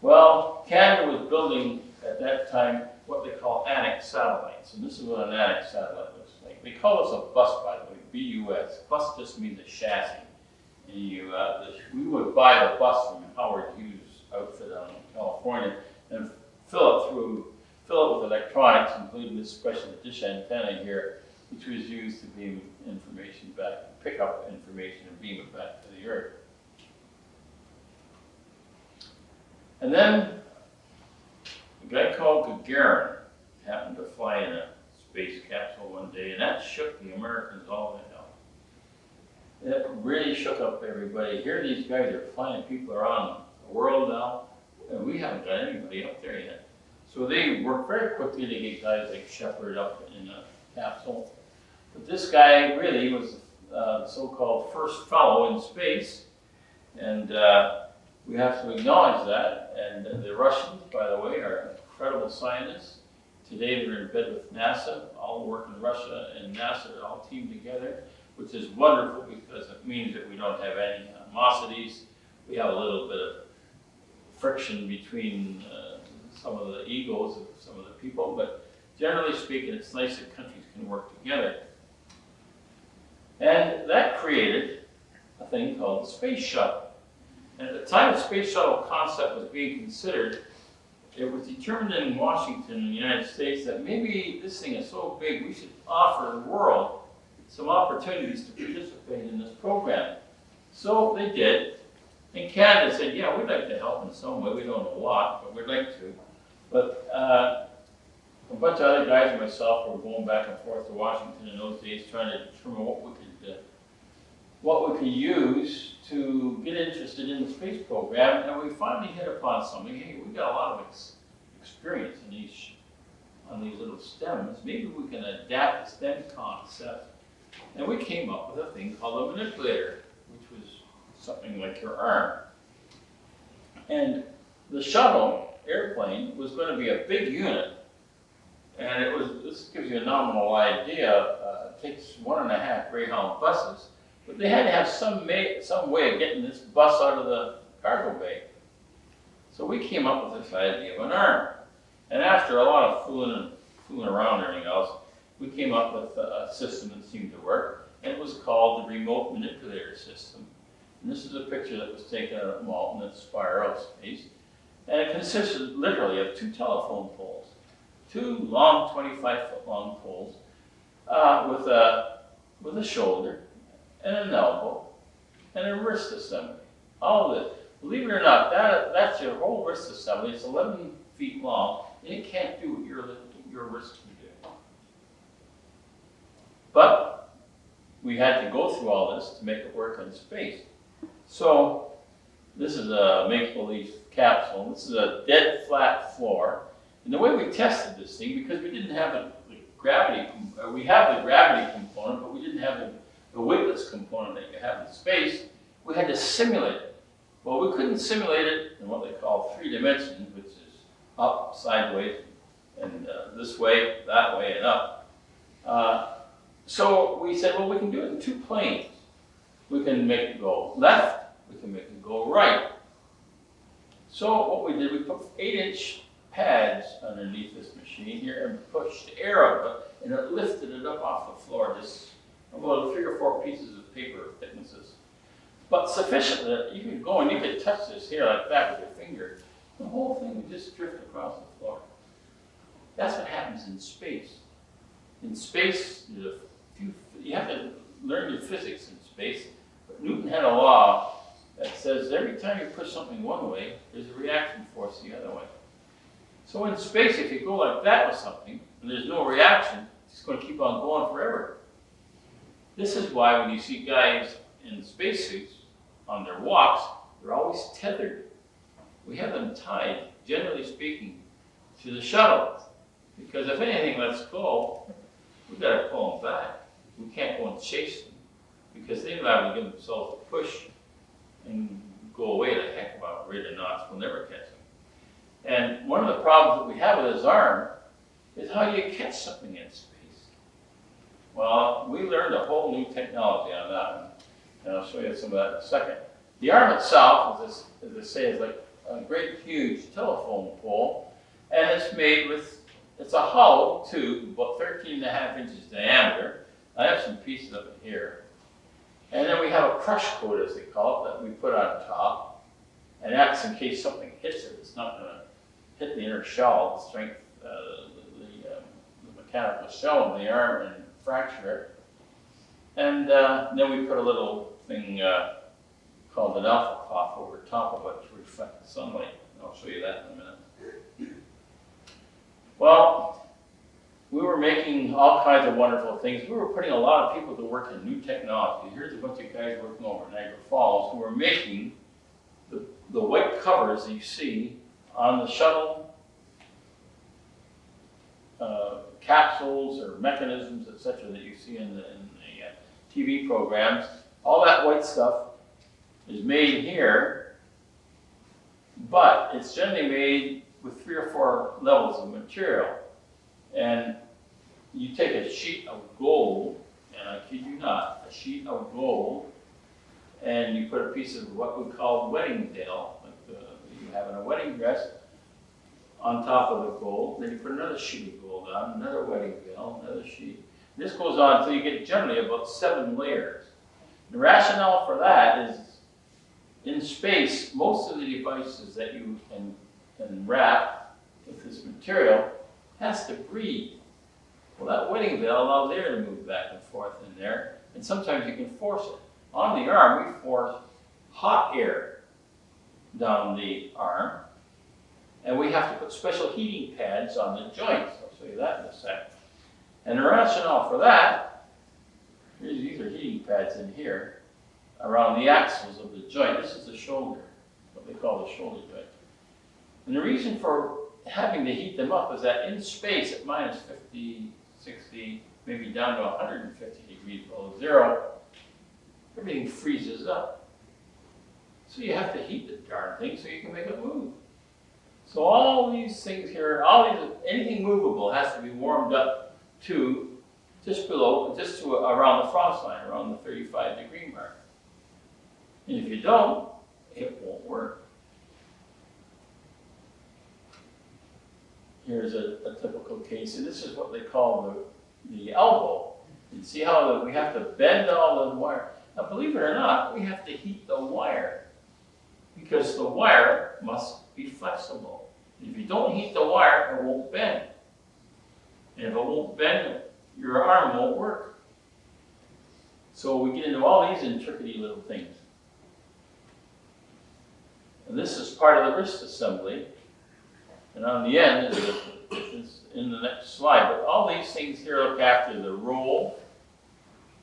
Well, Canada was building at that time what they call Annex Satellites. And this is what an Annex Satellite looks like. They call us a bus, by the way, B-U-S. Bus just means a chassis. And we would buy the bus from Howard Hughes outfit out in California and fill it with electronics, including this special dish antenna here, which was used to beam information back, pick up information and beam it back to the Earth. And then a guy called Gagarin happened to fly in a space capsule one day, and that shook the Americans all to hell. It really shook up everybody. Here these guys are flying people around the world now, and we haven't got anybody up there yet. So they worked very quickly to get guys like Shepard up in a capsule. But this guy really was the so-called first fellow in space, and we have to acknowledge that. And the Russians, by the way, are incredible scientists. Today they're in bed with NASA. All the work in Russia and NASA are all teamed together, which is wonderful because it means that we don't have any animosities. We have a little bit of friction between some of the egos of some of the people, but generally speaking, it's nice that countries can work together. And that created a thing called the Space Shuttle. And at the time the Space Shuttle concept was being considered, it was determined in Washington, in the United States, that maybe this thing is so big we should offer the world some opportunities to participate in this program. So they did. And Canada said, yeah, we'd like to help in some way. We don't know a lot, but we'd like to. But a bunch of other guys and myself were going back and forth to Washington in those days trying to determine what we could use to get interested in the space program. And we finally hit upon something. Hey, we got a lot of experience on these little stems. Maybe we can adapt the stem concept. And we came up with a thing called a manipulator, which was something like your arm. And the shuttle airplane was going to be a big unit. And this gives you a nominal idea, it takes 1.5 Greyhound buses. But they had to have some way of getting this bus out of the cargo bay. So we came up with this idea of an arm. And after a lot of fooling around and everything else, we came up with a system that seemed to work. And it was called the Remote Manipulator System. And this is a picture that was taken out of Malton at Spire Aerospace. And it consisted literally of 2 telephone poles. 2 long, 25-foot long poles with a shoulder and an elbow and a wrist assembly. All of it. Believe it or not, that's your whole wrist assembly. It's 11 feet long, and it can't do what your wrist can do. But we had to go through all this to make it work in space. So this is a make-believe capsule. This is a dead flat floor, And the way we tested this thing, because we didn't have the gravity, we have the gravity component, but we didn't have the weightless component that you have in space, we had to simulate it. Well, we couldn't simulate it in what they call 3 dimensions, which is up, sideways, and this way, that way, and up. So we said, well, we can do it in 2 planes. We can make it go left, we can make it go right. So what we did, we put 8-inch pads underneath this machine here and pushed the air out of it, and it lifted it up off the floor, just about 3 or 4 pieces of paper thicknesses. But sufficient that you could go and you could touch this here like that with your finger. The whole thing would just drift across the floor. That's what happens in space. In space, you have to learn your physics in space. But Newton had a law that says every time you push something one way, there's a reaction force the other way. So in space, if you go like that with something, and there's no reaction, it's going to keep on going forever. This is why when you see guys in spacesuits on their walks, they're always tethered. We have them tied, generally speaking, to the shuttle. Because if anything lets go, we've got to pull them back. We can't go and chase them, because they're liable to give themselves a push and go away the heck about radar knots. We'll never catch them. And one of the problems that we have with his arm is how do you catch something in space? Well, we learned a whole new technology on that one, and I'll show you some of that in a second. The arm itself, as I say, is like a great huge telephone pole, and it's made with, it's a hollow tube, about 13.5 inches diameter. I have some pieces of it here. And then we have a crush coat, as they call it, that we put on top, and that's in case something hits it. It's not going to hit the inner shell, the strength, the mechanical shell of the arm, and fracture it. And then we put a little thing called an alpha cloth over top of it to reflect the sunlight. And I'll show you that in a minute. Well, we were making all kinds of wonderful things. We were putting a lot of people to work in new technology. Here's a bunch of guys working over in Niagara Falls who were making the white covers that you see on the shuttle capsules or mechanisms, etc., that you see in the TV programs. All that white stuff is made here, but it's generally made with 3 or 4 levels of material. And you take a sheet of gold, and I kid you not, a sheet of gold, and you put a piece of what we call wedding veil, like you have in a wedding dress, on top of the gold. Then you put another sheet of gold on, another wedding veil, another sheet. And this goes on until you get generally about 7 layers. The rationale for that is, in space, most of the devices that you can wrap with this material has to breathe. Well, that wedding veil allows air to move back and forth in there, and sometimes you can force it. On the arm, we force hot air down the arm, and we have to put special heating pads on the joints. I'll show you that in a sec. And the rationale for that, these are heating pads in here, around the axles of the joint. This is the shoulder, what they call the shoulder joint. And the reason for having to heat them up is that in space at minus 50, 60, maybe down to 150 degrees below zero, everything freezes up. So you have to heat the darn thing so you can make it move. So all these things here, anything movable has to be warmed up to just to around the frost line, around the 35-degree mark. And if you don't, it won't work. Here's a typical case, and this is what they call the elbow. You see how we have to bend all the wire. Now, believe it or not, we have to heat the wire because the wire must be flexible. If you don't heat the wire, it won't bend. And if it won't bend, your arm won't work. So we get into all these intricate little things. And this is part of the wrist assembly. And on the end is in the next slide. But all these things here look after the roll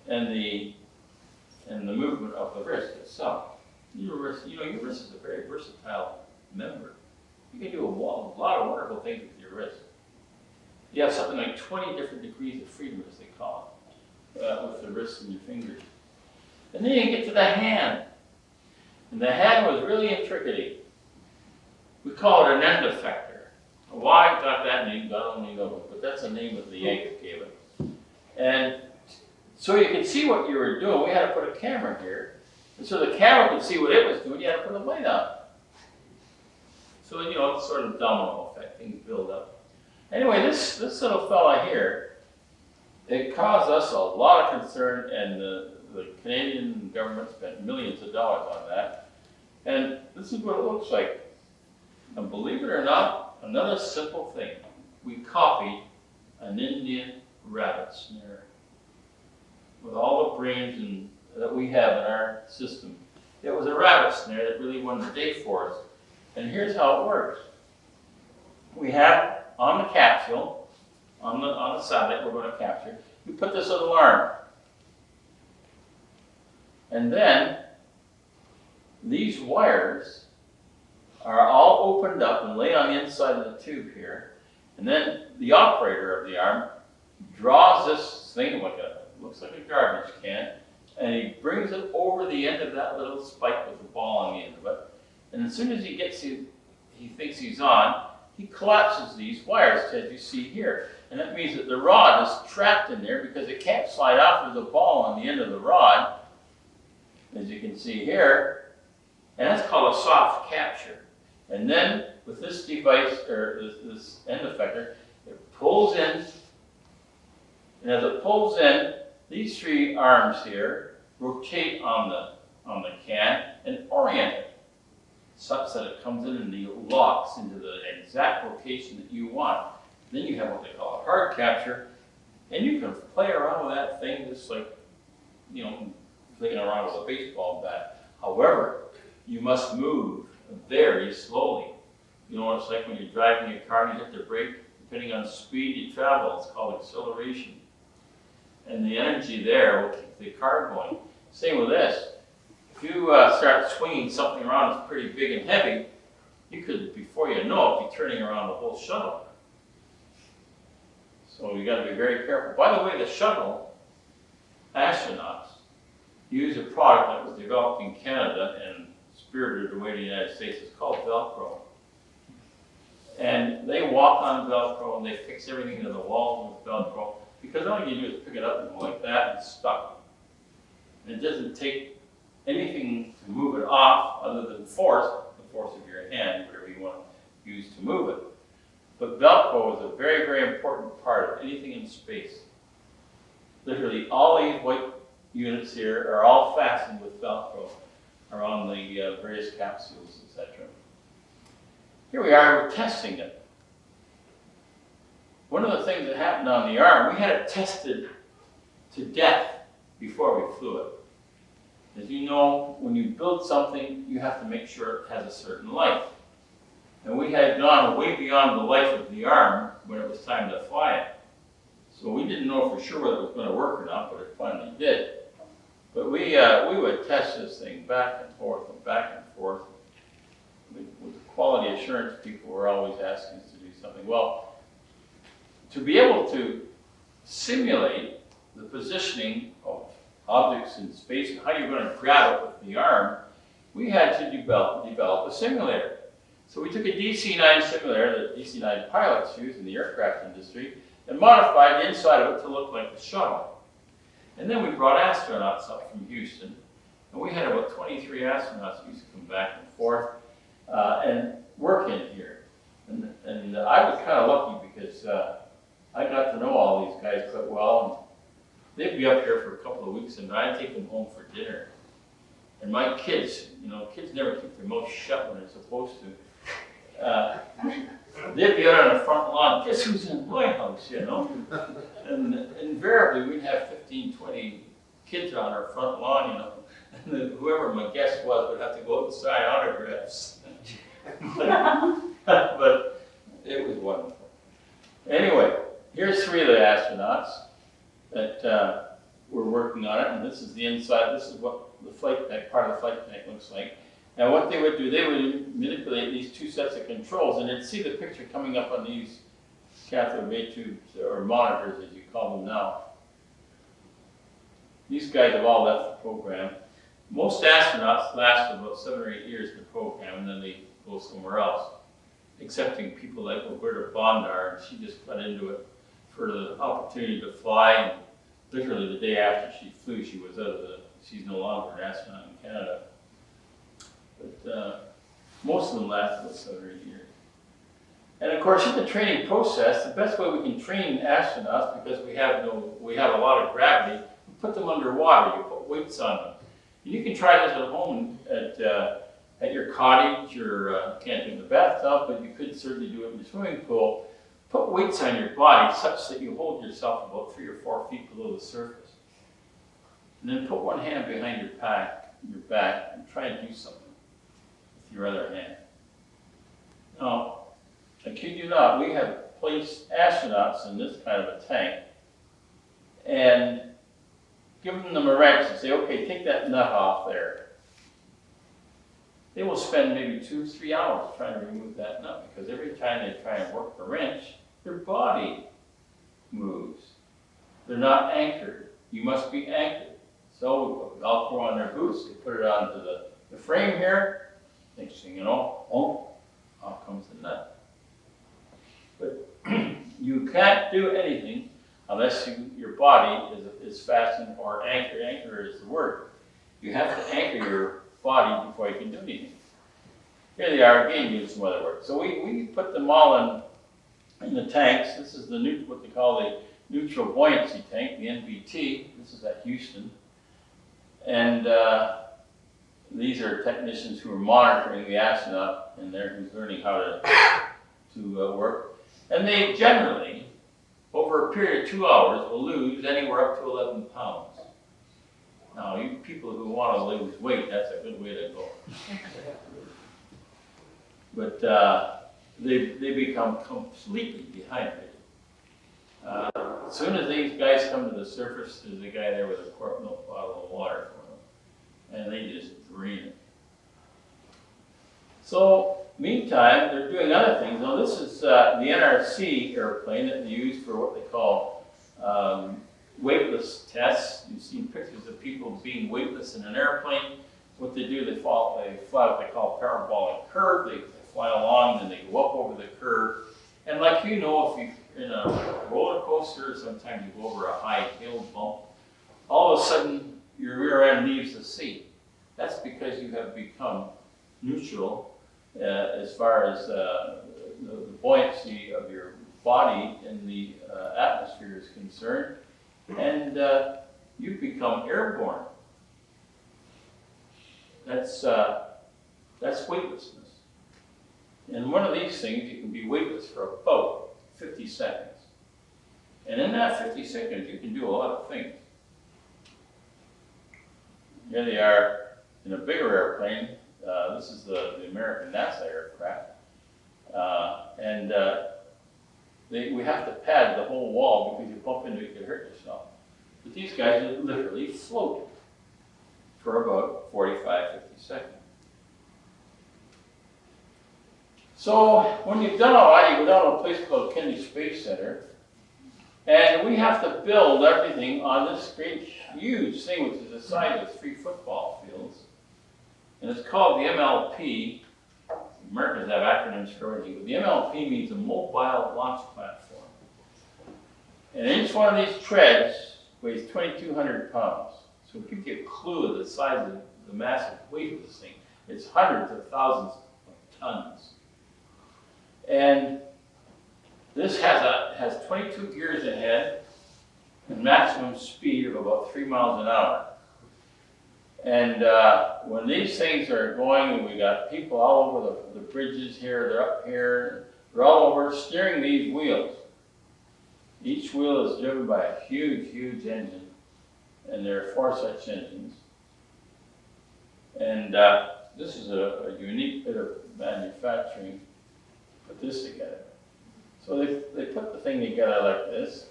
and the movement of the wrist itself. Your wrist is a very versatile member. You can do a lot of wonderful things with your wrist. You have something like 20 different degrees of freedom, as they call it, with the wrists and your fingers. And then you get to the hand. And the hand was really intricate. We call it an end effector. Why I got that name, God only knows, but that's the name that the Yankees gave it. And so you could see what you were doing. We had to put a camera here. And so the camera could see what it was doing. You had to put a light on. So, you know, it's sort of domino effect. Things build up. Anyway, this little fella here, it caused us a lot of concern, and the Canadian government spent millions of dollars on that. And this is what it looks like. And believe it or not, another simple thing. We copied an Indian rabbit snare with all the brains that we have in our system. It was a rabbit snare that really won the day for us. And here's how it works. We have on the capsule, on the satellite we're going to capture, we put this little arm. And then these wires are all opened up and lay on the inside of the tube here. And then the operator of the arm draws this thing looks like a garbage can, and he brings it over the end of that little spike with the ball on the end of it. And as soon as he thinks he's on, he collapses these wires, as you see here. And that means that the rod is trapped in there because it can't slide off. There's a ball on the end of the rod, as you can see here. And that's called a soft capture. And then with this device, or this end effector, it pulls in. And as it pulls in, these three arms here rotate on the can and orient it such that it comes in and it locks into the exact location that you want. Then you have what they call a hard capture, and you can play around with that thing just like, you know, playing around with a baseball bat. However, you must move very slowly. You know what it's like when you're driving your car and you hit the brake? Depending on the speed you travel, it's called acceleration. And the energy there will keep the car going. Same with this. If you start swinging something around that's pretty big and heavy, you could, before you know it, be turning around the whole shuttle. So you got to be very careful. By the way, the shuttle astronauts use a product that was developed in Canada and spirited away to the United States. It's called Velcro. And they walk on Velcro and they fix everything into the walls with Velcro because all you do is pick it up and go like that and it's stuck. And it doesn't take anything to move it off other than force, the force of your hand, whatever you want to use to move it. But Velcro is a very, very important part of anything in space. Literally all these white units here are all fastened with Velcro around the various capsules, etc. Here we are, we're testing it. One of the things that happened on the arm, we had it tested to death before we flew it. As you know, when you build something, you have to make sure it has a certain life. And we had gone way beyond the life of the arm when it was time to fly it. So we didn't know for sure whether it was going to work or not, but it finally did. But we would test this thing back and forth and back and forth. With the quality assurance people were always asking us to do something. Well, to be able to simulate the positioning of objects in space and how you're going to grab it with the arm, we had to develop a simulator. So we took a DC9 simulator that DC9 pilots use in the aircraft industry and modified the inside of it to look like the shuttle. And then we brought astronauts up from Houston, and we had about 23 astronauts who used to come back and forth and work in here. And I was kind of lucky because I got to know all these guys quite well. And they'd be up here for a couple of weeks, and I'd take them home for dinner. And my kids, you know, kids never keep their mouth shut when they're supposed to. They'd be out on the front lawn, guess who's in my house, you know? And invariably we'd have 15, 20 kids on our front lawn, you know. And then whoever my guest was would have to go outside autographs. But it was wonderful. Anyway, here's 3 of the astronauts that were working on it, and this is the inside. This is what the flight deck, part of the flight deck looks like. And what they would do, they would manipulate these two sets of controls, and they'd see the picture coming up on these cathode ray tubes, or monitors as you call them now. These guys have all left the program. Most astronauts last about 7 or 8 years in the program, and then they go somewhere else, excepting people like Roberta Bondar, and she just got into it for the opportunity to fly, and literally the day after she flew, she was out of she's no longer an astronaut in Canada. But most of them last about 7 or 8 years. And of course, in the training process, the best way we can train astronauts, because we have a lot of gravity, we put them underwater. You put weights on them. And you can try this at home at your cottage, or can't do it in the bathtub, but you could certainly do it in the swimming pool. Put weights on your body such that you hold yourself about 3 or 4 feet below the surface. And then put one hand behind your back, and try and do something with your other hand. Now, I kid you not, we have placed astronauts in this kind of a tank and given them a wrench and say, okay, take that nut off there. They will spend maybe 2 or 3 hours trying to remove that nut, because every time they try and work the wrench, their body moves. They're not anchored. You must be anchored. So we put Velcro on their boots, they put it onto the frame here. Next thing you know, off comes the nut. But you can't do anything unless your body is fastened or anchored. Anchor is the word. You have to anchor your body before you can do anything. Here they are again, using some other words. So we put them all in the tanks. This is what they call the neutral buoyancy tank, the NBT. This is at Houston. And these are technicians who are monitoring the astronaut in there, who's learning how to work. And they generally, over a period of 2 hours, will lose anywhere up to 11 pounds. Now, you people who want to lose weight, that's a good way to go. But they become completely dehydrated. As soon as these guys come to the surface, there's a guy there with a quart milk bottle of water for them, and they just drain it. So, meantime, they're doing other things. Now, this is the NRC airplane that they use for what they call weightless tests. You've seen pictures of people being weightless in an airplane. What they do, they fly what they call parabolic curve. They fly along, and they go up over the curve. And like you know, if you're in a roller coaster, sometimes you go over a high hill bump, all of a sudden your rear end leaves the seat. That's because you have become neutral as far as the buoyancy of your body in the atmosphere is concerned, and you've become airborne. That's weightlessness. And one of these things, you can be weightless for about 50 seconds. And in that 50 seconds, you can do a lot of things. Here they are in a bigger airplane. This is the American NASA aircraft. We have to pad the whole wall because you bump into it, you could hurt yourself. But these guys are literally floating for about 45, 50 seconds. So when you've done all that, you go down to a place called Kennedy Space Center, and we have to build everything on this great, huge thing, which is the size of 3 football fields. And it's called the MLP. Americans have acronyms for everything, but the MLP means a mobile launch platform. And each one of these treads weighs 2,200 pounds. So it gives you a clue of the size of the massive weight of this thing. It's hundreds of thousands of tons. And this has 22 gears ahead and maximum speed of about 3 miles an hour. And when these things are going, and we got people all over the bridges here, they're up here, they're all over steering these wheels. Each wheel is driven by a huge, huge engine, and there are 4 such engines. And this is a unique bit of manufacturing. Put this together. So they put the thing together like this,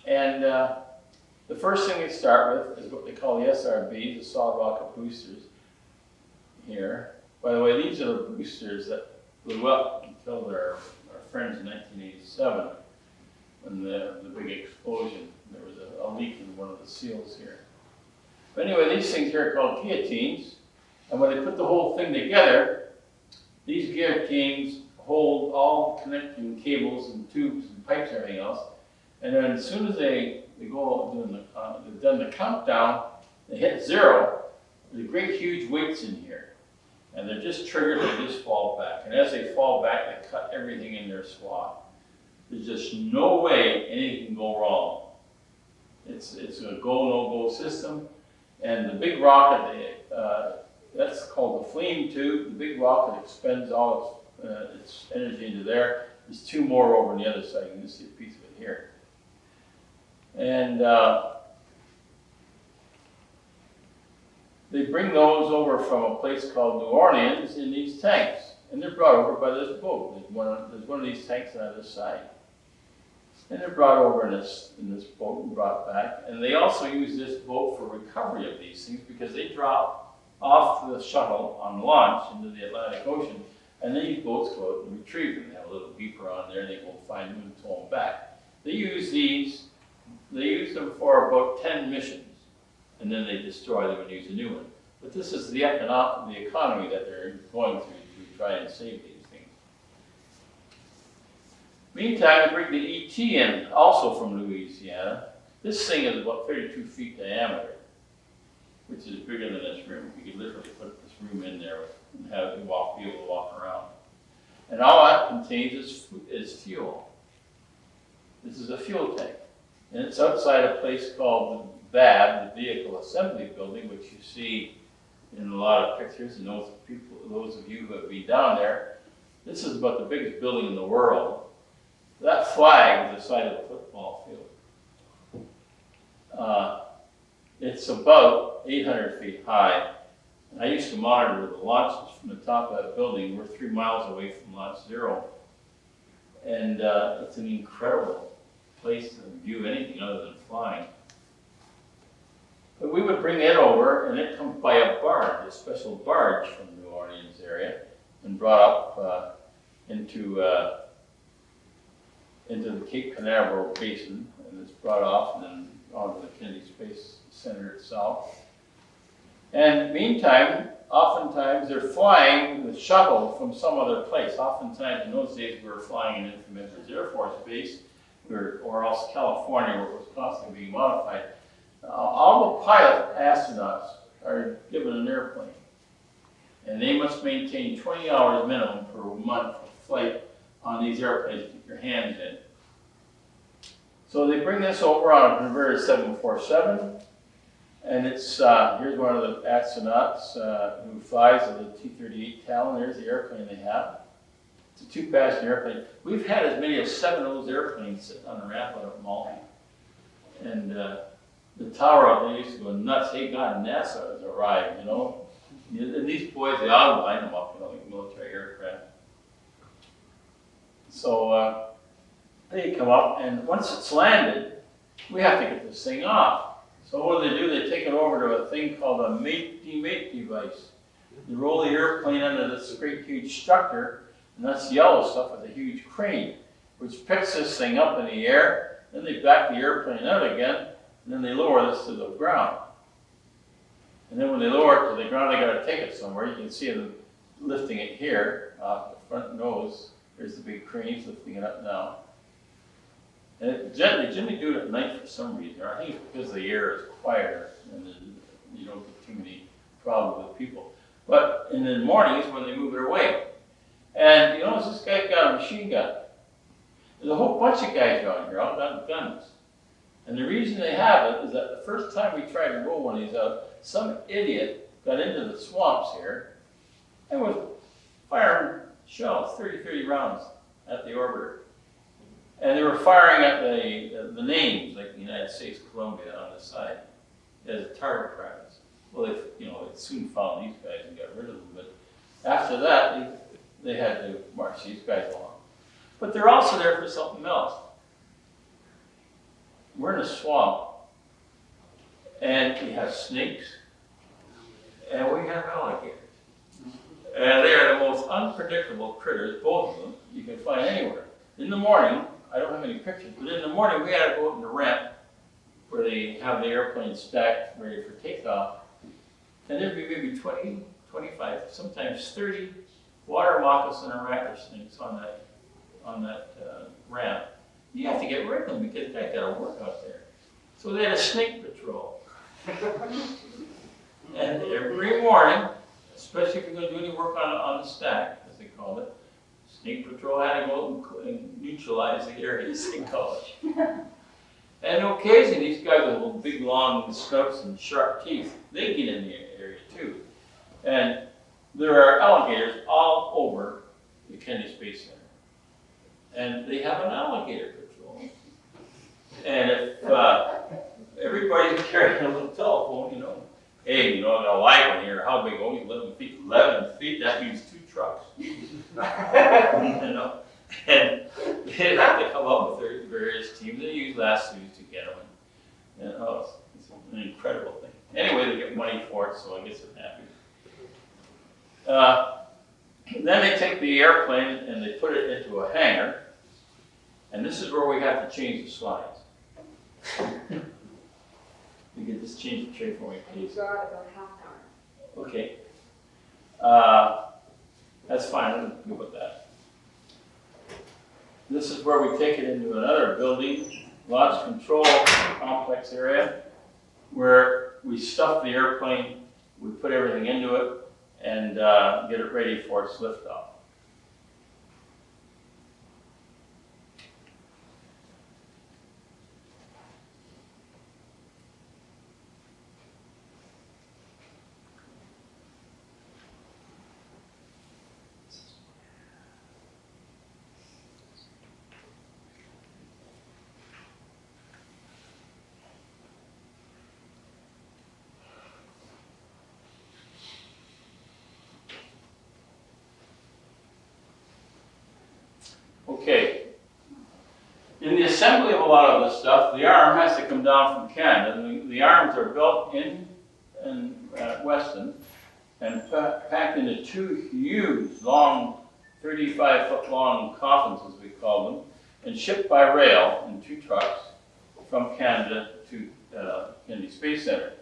and the first thing they start with is what they call the SRBs, the solid rocket boosters here. By the way, these are the boosters that blew up and killed our friends in 1987 when the big explosion. There was a leak in one of the seals here. But anyway, these things here are called guillotines. And when they put the whole thing together, these guillotines hold all connecting cables and tubes and pipes and everything else. And then as soon as they go doing they've done the countdown, they hit 0. There's great huge weights in here. And they're just triggered, they just fall back. And as they fall back, they cut everything in their swath. There's just no way anything can go wrong. It's a go, no-go system. And the big rocket, that's called the flame tube. The big rocket expends all its energy into there. There's 2 more over on the other side. You can just see a piece of it here. And they bring those over from a place called New Orleans in these tanks. And they're brought over by this boat. There's one of these tanks on the other side. And they're brought over in this boat and brought back. And they also use this boat for recovery of these things because they drop off the shuttle on launch into the Atlantic Ocean. And then these boats go out and retrieve them. They have a little beeper on there and they go find them and tow them back. They use them for about 10 missions. And then they destroy them and use a new one. But this is the economy that they're going through to try and save these things. Meantime, they bring the ET in, also from Louisiana. This thing is about 32 feet diameter, which is bigger than this room. You could literally put this room in there and have it be able to walk around. And all that contains is fuel. This is a fuel tank. And it's outside a place called the VAB, the Vehicle Assembly Building, which you see in a lot of pictures, and those of you who have been down there, this is about the biggest building in the world. That flag is the size of a football field. It's about 800 feet high. I used to monitor the launches from the top of that building. We're 3 miles away from Launch 0. And it's an incredible place to view anything other than flying. But we would bring it over, and it comes by a barge, a special barge from the New Orleans area, and brought up into the Cape Canaveral Basin, and it's brought off and then onto the Kennedy Space Center itself. And meantime, oftentimes they're flying the shuttle from some other place. Oftentimes in those days we were flying an infamous Air Force base, or else California, where it was constantly being modified. All the pilot astronauts are given an airplane, and they must maintain 20 hours minimum per month of flight on these airplanes to keep your hands in. So they bring this over on a converted 747, and it's here's one of the astronauts who flies the T38 Talon. There's the airplane they have. It's a 2-passenger airplane. We've had as many as 7 of those airplanes sitting on the ramp out of Malta. And the tower out there used to go nuts. Hey, God, NASA has arrived, you know. And these boys, they all line them up, you know, like military aircraft. So they come up, and once it's landed, we have to get this thing off. So what do? They take it over to a thing called a mate-demate device. They roll the airplane under this great huge structure, and that's yellow stuff with a huge crane, which picks this thing up in the air. Then they back the airplane out again, and then they lower this to the ground. And then when they lower it to the ground, they got to take it somewhere. You can see them lifting it here off the front nose. There's the big cranes lifting it up now. And they generally do it at night for some reason. I think it's because the air is quieter and you don't get too many problems with people. But in the mornings when they move it away. And you notice this guy's got a machine gun. There's a whole bunch of guys around here, all got guns. And the reason they have it is that the first time we tried to roll one of these out, some idiot got into the swamps here and was firing shells, 30 rounds at the orbiter. And they were firing at the names, like the United States, Columbia on the side, as a target practice. Well, they soon found these guys and got rid of them. But after that, they had to march these guys along. But they're also there for something else. We're in a swamp, and we have snakes, and we have alligators. And they are the most unpredictable critters, both of them, you can find anywhere. In the morning, I don't have any pictures, but in the morning we had to go out in the ramp where they have the airplane stacked ready for takeoff. And there'd be maybe 20, 25, sometimes 30 water moccasin or rattlesnakes on that ramp. You have to get rid of them because they got to work out there. So they had a snake patrol. And every morning, especially if you're going to do any work on the stack, as they called it, snake patrol had to go and neutralize the area, as they call it. And occasionally, these guys with big, long snouts and sharp teeth, they get in the area too. And there are alligators all over the Kennedy Space Center. And they have an alligator patrol. And if everybody's carrying a little telephone, you know, hey, you know, I got a live one here, how big? Only 11 feet. 11 feet, that means 2 trucks. You know? And they have to come up with their various teams. They use lassos to get them. And oh, it's an incredible thing. Anyway, they get money for it, so I guess they're happy. Then they take the airplane and they put it into a hangar. And this is where we have to change the slides. You can just change the tray for me, please. You've got about half an hour. Okay. That's fine, I'm good with that. This is where we take it into another building, launch control complex area, where we stuff the airplane, we put everything into it, and get it ready for its liftoff. Okay. In the assembly of a lot of this stuff, the arm has to come down from Canada. And the arms are built in Weston and packed into 2 huge, long, 35-foot-long coffins, as we call them, and shipped by rail in 2 trucks from Canada to Kennedy Space Center.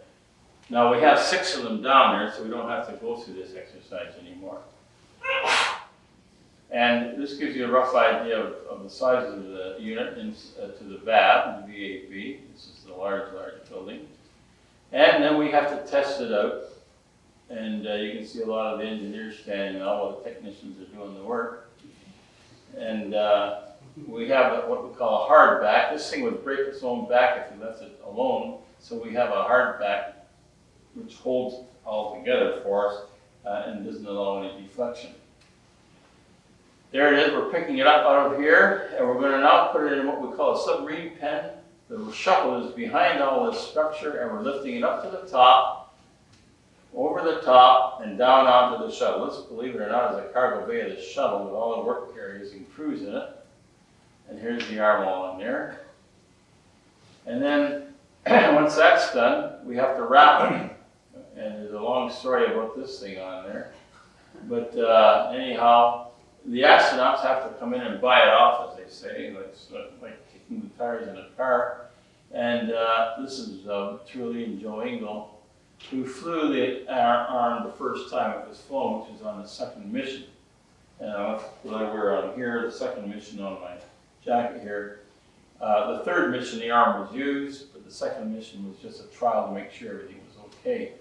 Now, we have 6 of them down there, so we don't have to go through this exercise anymore. And this gives you a rough idea of the size of the unit to the VAB, the VAB. This is the large building. And then we have to test it out. And you can see a lot of the engineers standing, and all of the technicians are doing the work. And we have what we call a hard back. This thing would break its own back if you left it alone. So we have a hard back which holds it all together for us and doesn't allow any deflection. There it is, we're picking it up out of here, and we're going to now put it in what we call a submarine pen. The shuttle is behind all this structure, and we're lifting it up to the top, over the top, and down onto the shuttle. This, believe it or not, is a cargo bay of the shuttle with all the work carriers and crews in it. And here's the arm along there. And then, once that's done, we have to wrap it. And there's a long story about this thing on there. But anyhow, the astronauts have to come in and buy it off, as they say. It's like kicking the tires in a car. And this is Truly and Joe Engel, who flew the arm the first time it was flown, which was on the 2nd mission. And what I wear on here, the 2nd mission on my jacket here. The 3rd mission, the arm was used, but the 2nd mission was just a trial to make sure everything was okay.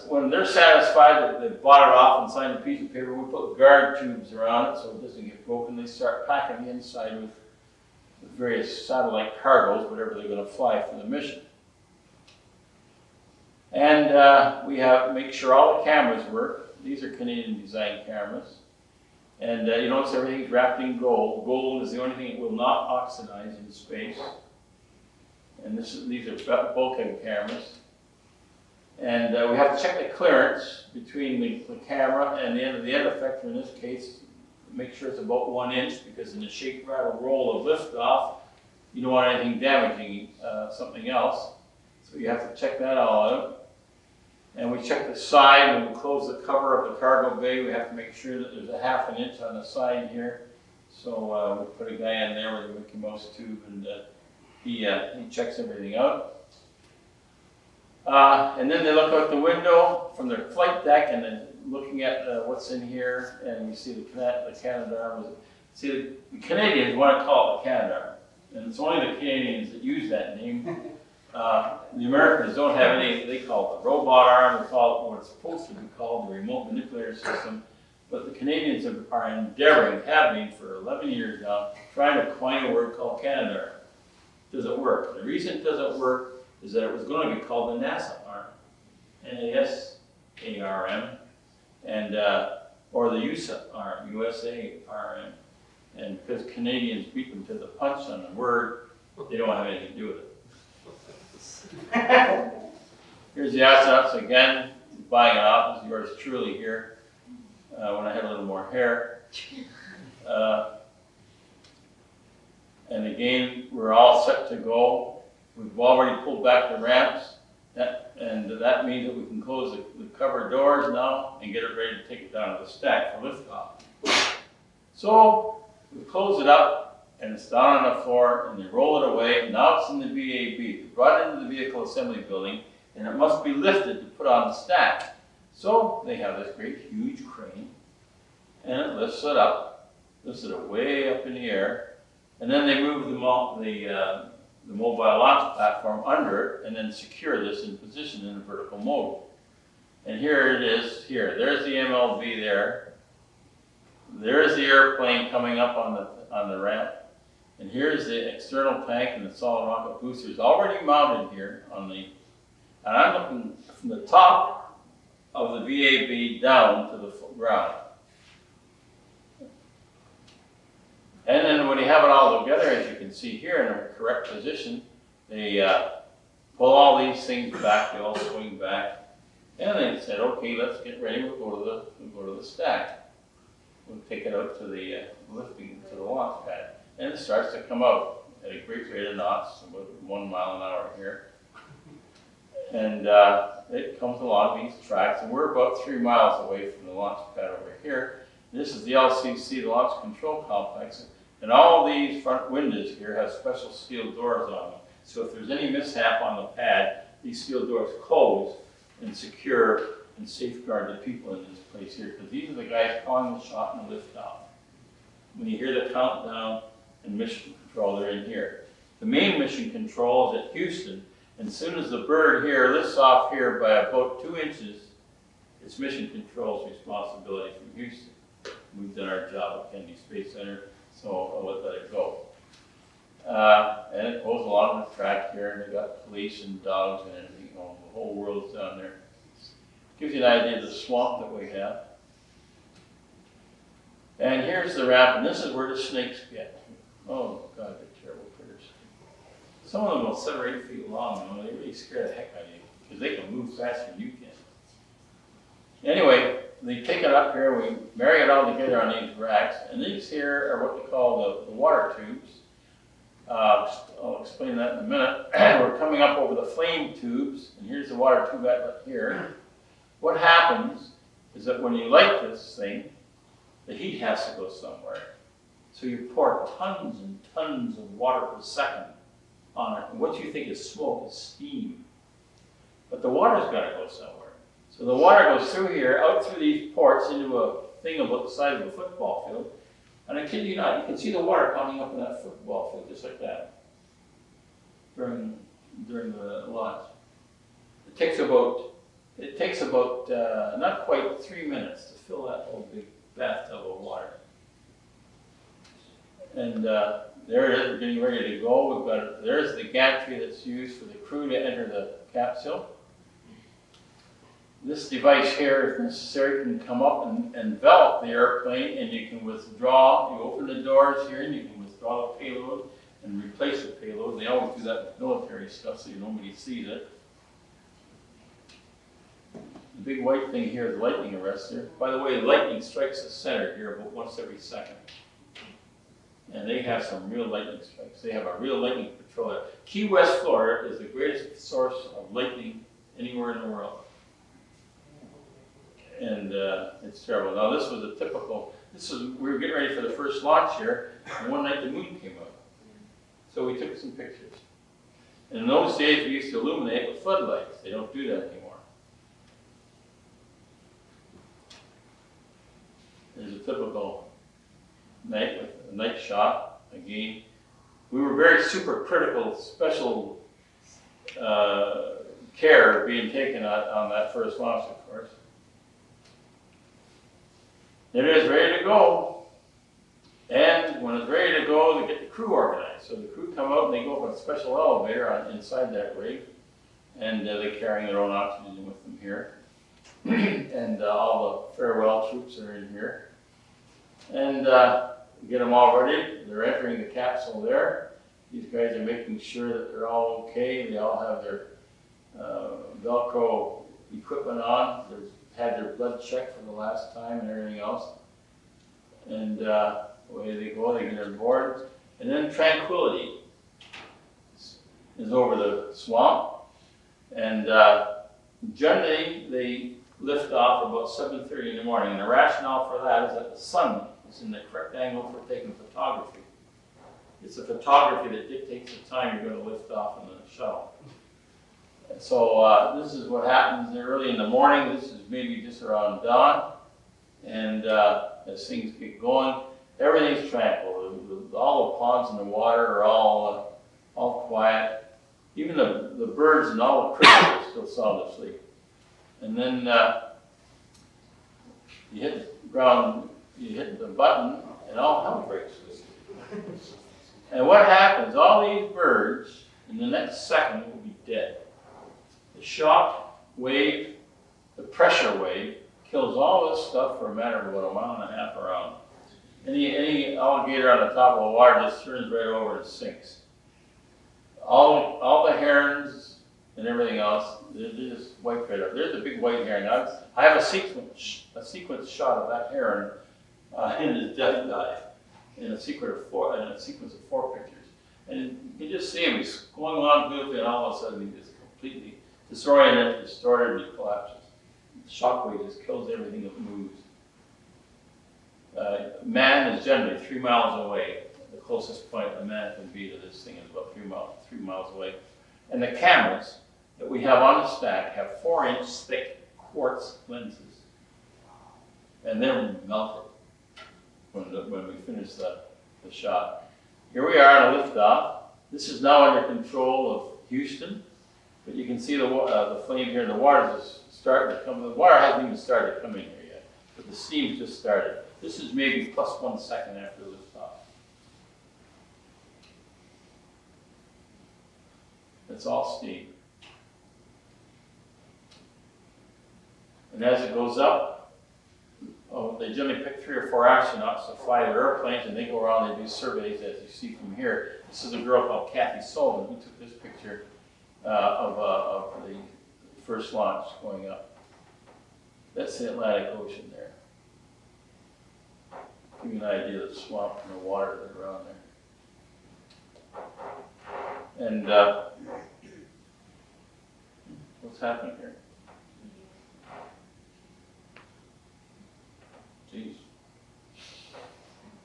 When they're satisfied that they've bought it off and signed a piece of paper, we put guard tubes around it so it doesn't get broken. They start packing the inside with various satellite cargoes, whatever they're going to fly for the mission. And we have make sure all the cameras work. These are Canadian design cameras. And you notice everything's wrapped in gold. Gold is the only thing that will not oxidize in space. And these are bulkhead cameras. And we have to check the clearance between the camera and the end effector, in this case, make sure it's about 1 inch, because in the shake, rattle, roll of liftoff, you don't want anything damaging something else. So you have to check that all out. And we check the side. When we close the cover of the cargo bay, we have to make sure that there's a ½ an inch on the side here. So we put a guy in there with a Mickey Mouse tube, and he checks everything out. And then they look out the window from their flight deck, and then looking at what's in here, and we see the Canadarm. See, the Canadians want to call it the Canadarm, and it's only the Canadians that use that name. The Americans don't have any. They call it the robot arm. They call it what it's supposed to be called, the remote manipulator system. But the Canadians are endeavoring, have been for 11 years now, trying to coin a word called Canadarm. Does it work? The reason it doesn't work is that it was going to be called the NASA arm, NASARM, and or the USA arm, USARM. And because Canadians beat them to the punch on the word, they don't have anything to do with it. Here's the astronauts again, buying an office, yours truly here, when I had a little more hair. And again, we're all set to go. We've already pulled back the ramps, and that means that we can close the cover doors now and get it ready to take it down to the stack for liftoff. So we close it up, and it's down on the floor, and they roll it away. Now it's in the VAB. They brought it into the vehicle assembly building, and it must be lifted to put on the stack. So they have this great huge crane, and it lifts it up, lifts it way up in the air, and then they move the mobile launch platform under it, and then secure this in position in a vertical mode. And here it is. Here, there's the MLB there. There's the airplane coming up on the ramp, and here's the external tank and the solid rocket boosters already mounted here on the. And I'm looking from the top of the VAB down to the ground. And then when you have it all together, as you can see here in a correct position, they pull all these things back. They all swing back, and they said, "Okay, let's get ready. We'll go to the stack. We'll take it out to the lifting to the launch pad, and it starts to come out at a great rate of knots, about 1 mile an hour here. And it comes along these tracks, and we're about 3 miles away from the launch pad over here. This is the LCC, the Launch Control Complex, and all these front windows here have special steel doors on them. So if there's any mishap on the pad, these steel doors close and secure and safeguard the people in this place here, because these are the guys calling the shot and the liftoff. When you hear the countdown and mission control, they're in here. The main mission control is at Houston, and as soon as the bird here lifts off here by about 2 inches, it's mission control's responsibility from Houston. We've done our job at Kennedy Space Center, so I'll let it go. And it goes along the track here, and they've got police and dogs and everything. You know, the whole world's down there. Gives you an idea of the swamp that we have. And here's the ramp, and this is where the snakes get. Oh God, they're terrible critters. Some of them are 7 or 8 feet long, and they really scare the heck out of you, because they can move faster than you can. Anyway, they take it up here, we marry it all together on these racks, and these here are what they call the water tubes. I'll explain that in a minute. We're coming up over the flame tubes, and here's the water tube outlet here. What happens is that when you light this thing, the heat has to go somewhere. So you pour tons and tons of water per second on it, and what you think is smoke is steam. But the water's got to go somewhere. So the water goes through here, out through these ports into a thing about the size of a football field. And I kid you not, you can see the water coming up in that football field, just like that, during the launch. It takes about not quite 3 minutes to fill that whole big bathtub of water. And there it is, we're getting ready to go. There's the gantry that's used for the crew to enter the capsule. This device here, if necessary, can come up and envelop the airplane, and you can withdraw. You open the doors here, and you can withdraw the payload and replace the payload. They always do that with military stuff, so nobody sees it. The big white thing here is the lightning arrestor. By the way, lightning strikes the center here about once every second. And they have some real lightning strikes. They have a real lightning patrol there. Key West, Florida is the greatest source of lightning anywhere in the world. And it's terrible. Now this was a typical, we were getting ready for the first launch here, and one night the moon came up. So we took some pictures. And in those days we used to illuminate with floodlights. They don't do that anymore. There's a typical night with a night shot. Again, we were very super critical, special care being taken on that first launch, of course. It is ready to go. And when it's ready to go, they get the crew organized. So the crew come out and they go up on a special elevator inside that rig. And they're carrying their own oxygen with them here. And all the farewell troops are in here. And get them all ready. They're entering the capsule there. These guys are making sure that they're all okay. They all have their Velcro equipment on. They've had their blood checked for the last time and everything else. And away they go, they get on board. And then Tranquility is over the swamp. And generally they lift off about 7:30 in the morning. And the rationale for that is that the sun is in the correct angle for taking photography. It's the photography that dictates the time you're going to lift off in the shuttle. So this is what happens early in the morning. This is maybe just around dawn. And as things get going, everything's tranquil. All the ponds in the water are all quiet. Even the birds and all the crickets are still sound asleep. And then you hit the ground, you hit the button, and all hell breaks loose. And what happens, all these birds, in the next second, will be dead. The shock wave, the pressure wave, kills all this stuff for a matter of about 1.5 miles around. Any alligator on the top of the water just turns right over and sinks. All the herons and everything else, they're just wiped right out. There's a big white heron. I have a sequence shot of that heron in his death dive, in a sequence of 4 pictures. And you just see him, he's going along beautifully, and all of a sudden he just completely disoriented, distorted, and he collapses. The shockwave just kills everything that moves. Man is generally 3 miles away. The closest point a man can be to this thing is about 3 miles away. And the cameras that we have on the stack have 4-inch thick quartz lenses. And they're melted when we finish the shot. Here we are on a liftoff. This is now under control of Houston. But you can see the flame here, and the water is starting to come. The water hasn't even started to come in here yet, but the steam's just started. This is maybe plus 1 second after liftoff. It's all steam. And as it goes up, they generally pick 3 or 4 astronauts to fly their airplanes, and they go around and do surveys, as you see from here. This is a girl called Kathy Sullivan who took this picture of the first launch going up. That's the Atlantic Ocean there. Give you an idea of the swamp and the water that are around there. And what's happening here? Geez.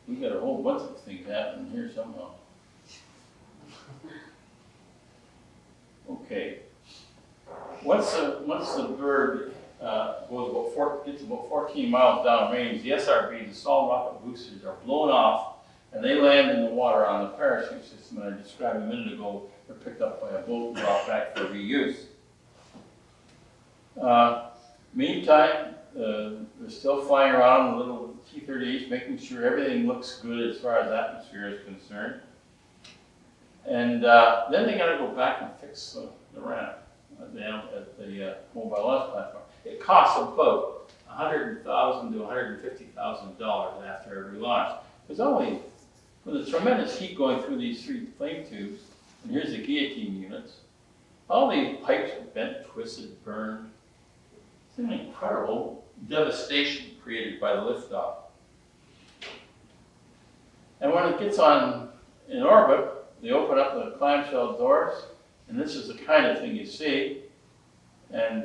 We've got a whole bunch of things happening here somehow. Okay. Once the bird gets about 14 miles downrange, the SRBs, the solid rocket boosters, are blown off, and they land in the water on the parachute system that I described a minute ago. They're picked up by a boat and brought back for reuse. Meantime, they're still flying around with little T38s, making sure everything looks good as far as atmosphere is concerned. And then they got to go back and fix the ramp at the mobile launch platform. It costs about $100,000 to $150,000 after every launch. There's only, with the tremendous heat going through these 3 flame tubes, and here's the guillotine units, all these pipes are bent, twisted, burned. It's an incredible devastation created by the liftoff. And when it gets in orbit, they open up the clamshell doors, and this is the kind of thing you see. And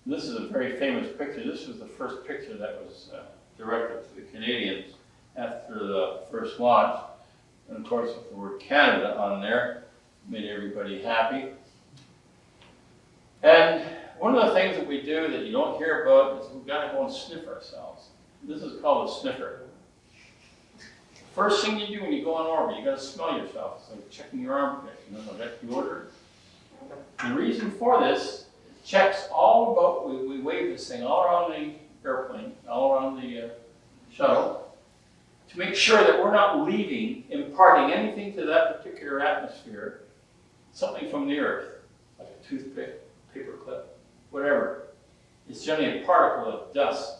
This is a very famous picture. This was the first picture that was directed to the Canadians after the first launch. And of course, with the word Canada on there, made everybody happy. And one of the things that we do that you don't hear about is we've got to go and sniff ourselves. This is called a sniffer. First thing you do when you go on orbit, you got to smell yourself. It's like checking your armpit. You know, that deodorant. The reason for this, it checks all about, we wave this thing all around the airplane, all around the shuttle, to make sure that we're not leaving, imparting anything to that particular atmosphere, something from the Earth, like a toothpick, paper clip, whatever. It's generally a particle of dust.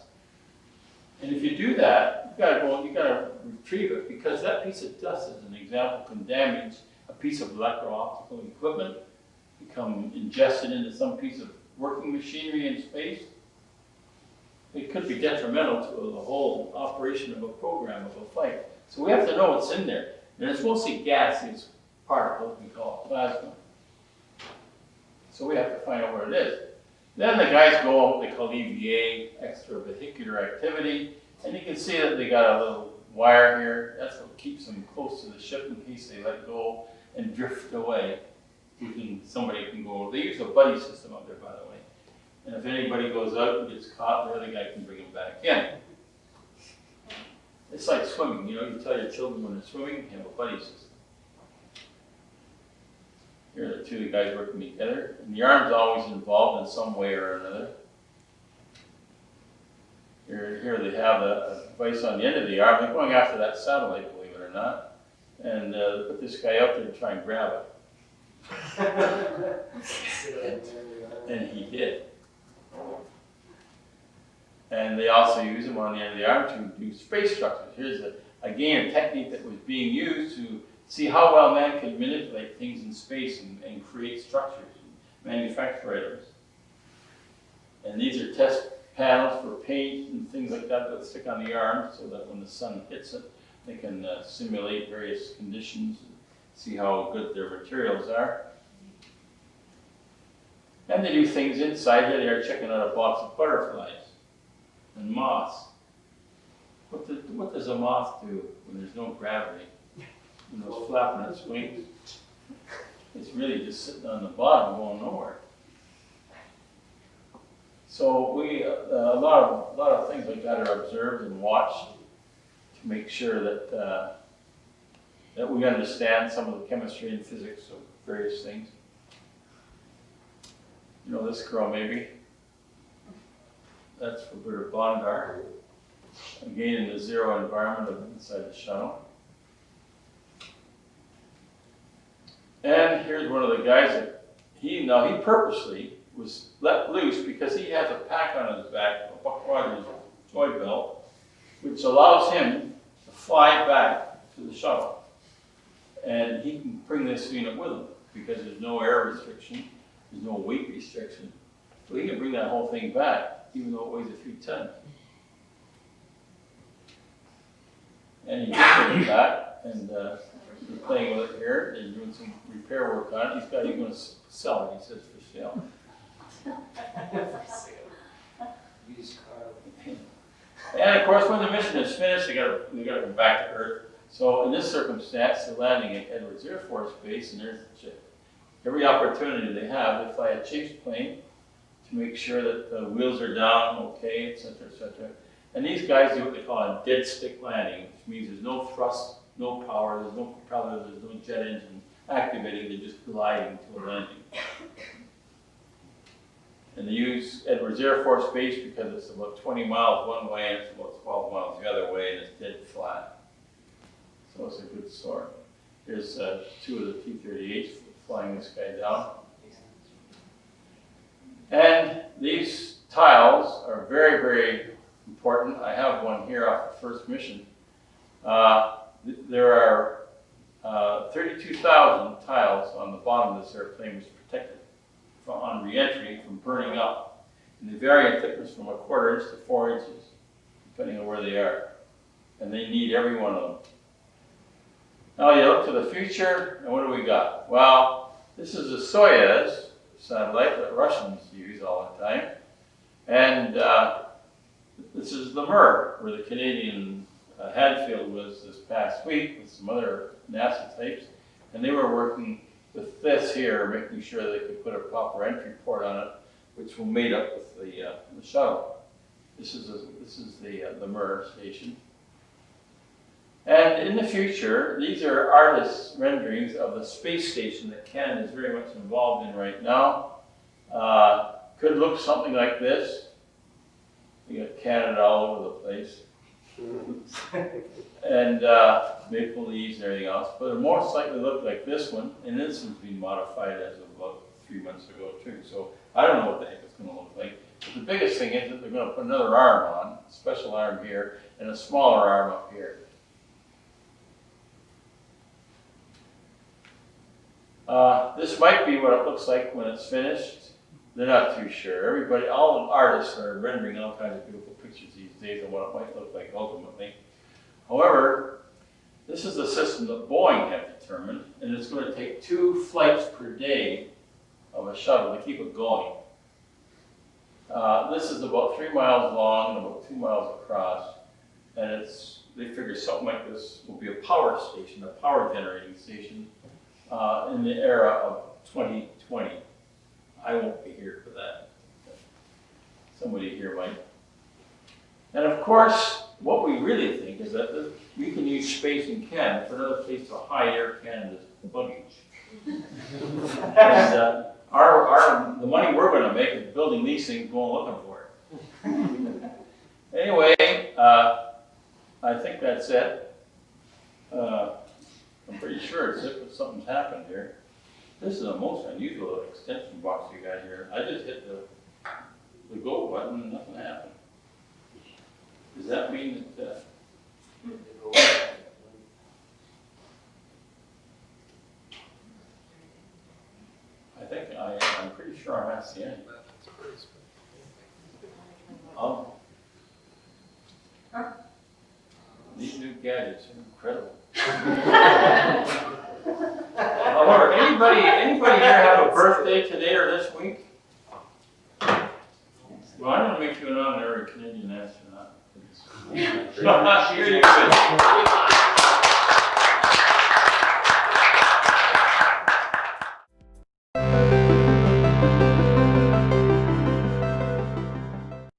And if you do that, you gotta retrieve it, because that piece of dust, as an example, can damage a piece of electro-optical equipment, become ingested into some piece of working machinery in space. It could be detrimental to the whole operation of a program, of a flight. So we have to know what's in there. And it's mostly gaseous particles, we call it plasma. So we have to find out where it is. Then the guys go out what they call EVA, extravehicular activity, and you can see that they got a little wire here. That's what keeps them close to the ship in case they let go and drift away. Somebody can go. They use a buddy system up there, by the way. And if anybody goes out and gets caught, the other guy can bring them back in. It's like swimming. You know, you tell your children when they're swimming, you have a buddy system. Here are the two guys working together. And the arm's always involved in some way or another. Here they have a device on the end of the arm. They're going after that satellite, believe it or not. And put this guy up there to try and grab it. And he did. And they also use them on the end of the arm to do space structures. Here's again a technique that was being used to see how well man could manipulate things in space and create structures and manufacture items. And these are test panels for paint and things like that that stick on the arm so that when the sun hits it, they can simulate various conditions and see how good their materials are. And they do things inside here. They are checking out a box of butterflies and moths. What does a moth do when there's no gravity? You know, it's flapping its wings. It's really just sitting on the bottom going nowhere. So we a lot of things like that are observed and watched to make sure that that we understand some of the chemistry and physics of various things. You know this girl maybe? That's Roberta Bondar. Again in the zero environment of inside the shuttle. And here's one of the guys that he purposely was let loose because he has a pack on his back, a buckwater's toy belt, which allows him to fly back to the shuttle. And he can bring this unit with him because there's no air restriction, there's no weight restriction. So he can bring that whole thing back, even though it weighs a few tons. And he can bring it back, and he's playing with it here. They're doing some repair work on it. He's going to sell it, he says, for sale. And of course, when the mission is finished, they got to come back to Earth. So in this circumstance, they're landing at Edwards Air Force Base, and there's every opportunity they have, they fly a chase plane to make sure that the wheels are down, okay, etc., etc. And these guys do what they call a dead stick landing, which means there's no thrust, no power, there's no propeller, there's no jet engine activating, they're just gliding to a landing. And they use Edwards Air Force Base because it's about 20 miles one way and it's about 12 miles the other way, and it's dead flat. So it's a good story. Here's two of the T38s flying this guy down. And these tiles are very, very important. I have one here off the first mission. There are 32,000 tiles on the bottom of this airplane, which is protected on re-entry from burning up. And they vary in thickness from 1/4 inch to 4 inches, depending on where they are. And they need every one of them. Now you look to the future, and what do we got? Well, this is a Soyuz satellite that Russians use all the time. And this is the MUR, where the Canadian Hadfield was this past week with some other NASA types. And they were working with this here, making sure they could put a proper entry port on it, which will mate up with the shuttle. This is the MUR station. And in the future, these are artists' renderings of the space station that Canada is very much involved in right now. Could look something like this. You got Canada all over the place. And maple leaves and everything else. But it most likely look like this one, and this one's been modified as of about 3 months ago too. So I don't know what the heck it's going to look like. But the biggest thing is that they're going to put another arm on, a special arm here, and a smaller arm up here. This might be what it looks like when it's finished. They're not too sure. Everybody, all the artists are rendering all kinds of beautiful pictures these days of what it might look like ultimately. However, this is the system that Boeing have determined, and it's going to take 2 flights per day of a shuttle to keep it going. This is about 3 miles long and about 2 miles across, and they figure something like this will be a power station, a power generating station in the era of 2020. I won't be here for that. Somebody here might. And of course, what we really think is that we can use space in Canada for another place to hide Air Canada's luggage. And the money we're going to make is building these things, going looking for it. Anyway, I think that's it. I'm pretty sure it's it, but something's happened here. This is the most unusual extension box you got here. I just hit the go button and nothing happened. Does that mean that I'm pretty sure I'm at the end. These new gadgets are incredible. However, anybody here have a birthday today or this week? Well, I'm going to make you an honorary Canadian astronaut. Here you go.